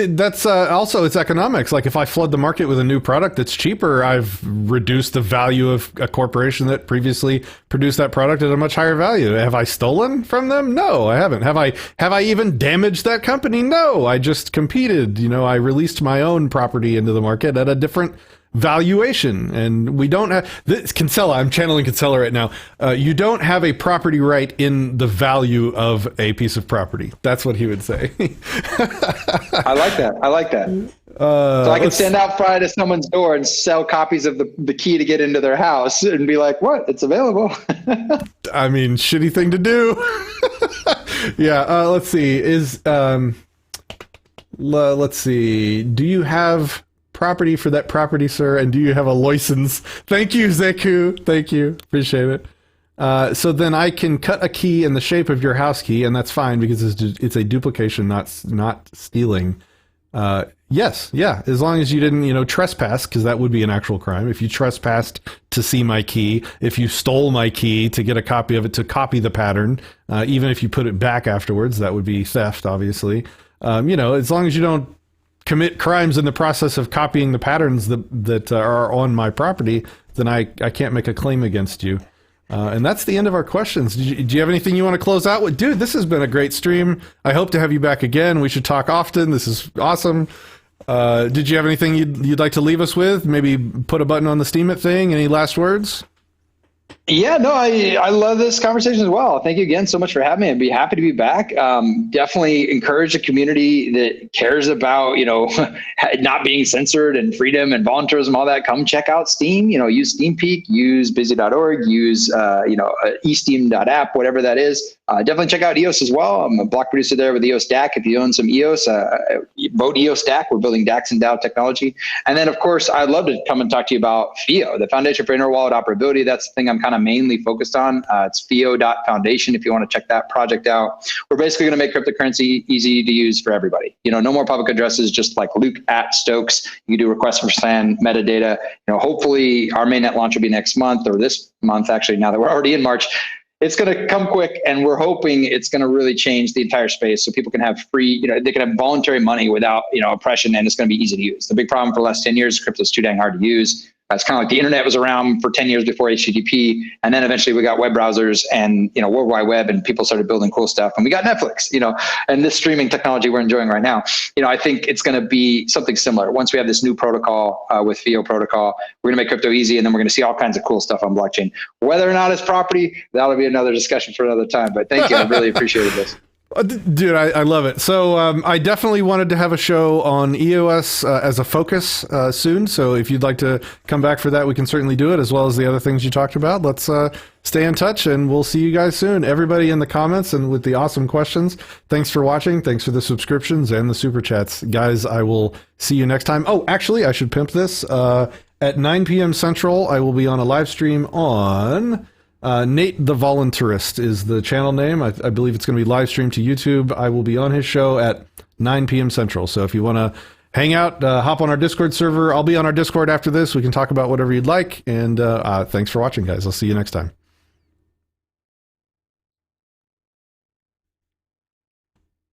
that's also, it's economics. Like, if I flood the market with a new product that's cheaper, I've reduced the value of a corporation that previously produced that product at a much higher value. Have I stolen from them? No, I haven't. Have I even damaged that company? No, I just competed. I released my own property into the market at a different valuation, and we don't have this. Kinsella, I'm channeling Kinsella right now. You don't have a property right in the value of a piece of property. That's what he would say. I like that. So I can stand outside of someone's door and sell copies of the key to get into their house and be like, what? It's available. I mean, shitty thing to do. Yeah. Let's see. Let's see. Do you have property for that property, sir? And do you have a license? Thank you, Zeku. Thank you. Appreciate it. So then I can cut a key in the shape of your house key, and that's fine because it's a duplication, not stealing. Yes. Yeah. As long as you didn't, trespass, because that would be an actual crime. If you trespassed to see my key, if you stole my key to get a copy of it, to copy the pattern, even if you put it back afterwards, that would be theft, obviously. As long as you don't commit crimes in the process of copying the patterns that are on my property, then I can't make a claim against you. And that's the end of our questions. Do you have anything you want to close out with? Dude, this has been a great stream. I hope to have you back again. We should talk often. This is awesome. Did you have anything you'd like to leave us with? Maybe put a button on the Steemit thing? Any last words? Yeah, no, I love this conversation as well. Thank you again so much for having me. I'd be happy to be back. Definitely encourage a community that cares about, not being censored and freedom and voluntarism, all that. Come check out Steem, use Steam Peak, use busy.org, use, esteem.app, whatever that is. Definitely check out EOS as well. I'm a block producer there with EOS DAC. If you own some EOS, vote EOS DAC. We're building DACs and DAO technology. And then, of course, I'd love to come and talk to you about FIO, the Foundation for Inter Wallet Operability. That's the thing I'm kind of mainly focused on. It's FIO.foundation if you want to check that project out. We're basically going to make cryptocurrency easy to use for everybody. No more public addresses, just like Luke@Stokes. You can do requests for SAN metadata. Hopefully our mainnet launch will be next month, or this month, actually, now that we're already in March. It's going to come quick, and we're hoping it's going to really change the entire space so people can have free, they can have voluntary money without, oppression, and it's going to be easy to use. The big problem for the last 10 years, crypto is too dang hard to use. It's kind of like the internet was around for 10 years before HTTP. And then eventually we got web browsers and, World Wide Web, and people started building cool stuff. And we got Netflix, and this streaming technology we're enjoying right now. I think it's going to be something similar. Once we have this new protocol with FIO protocol, we're going to make crypto easy. And then we're going to see all kinds of cool stuff on blockchain. Whether or not it's property, that'll be another discussion for another time. But thank you. I really appreciated this. Dude, I love it. So I definitely wanted to have a show on EOS as a focus soon. So if you'd like to come back for that, we can certainly do it, as well as the other things you talked about. Let's stay in touch, and we'll see you guys soon. Everybody in the comments and with the awesome questions, thanks for watching. Thanks for the subscriptions and the super chats. Guys, I will see you next time. Oh, actually, I should pimp this. At 9 p.m. Central, I will be on a live stream on... Nate the Voluntarist is the channel name. I believe it's going to be live streamed to YouTube. I will be on his show at 9 p.m. Central. So if you want to hang out, hop on our Discord server. I'll be on our Discord after this. We can talk about whatever you'd like. And thanks for watching, guys. I'll see you next time.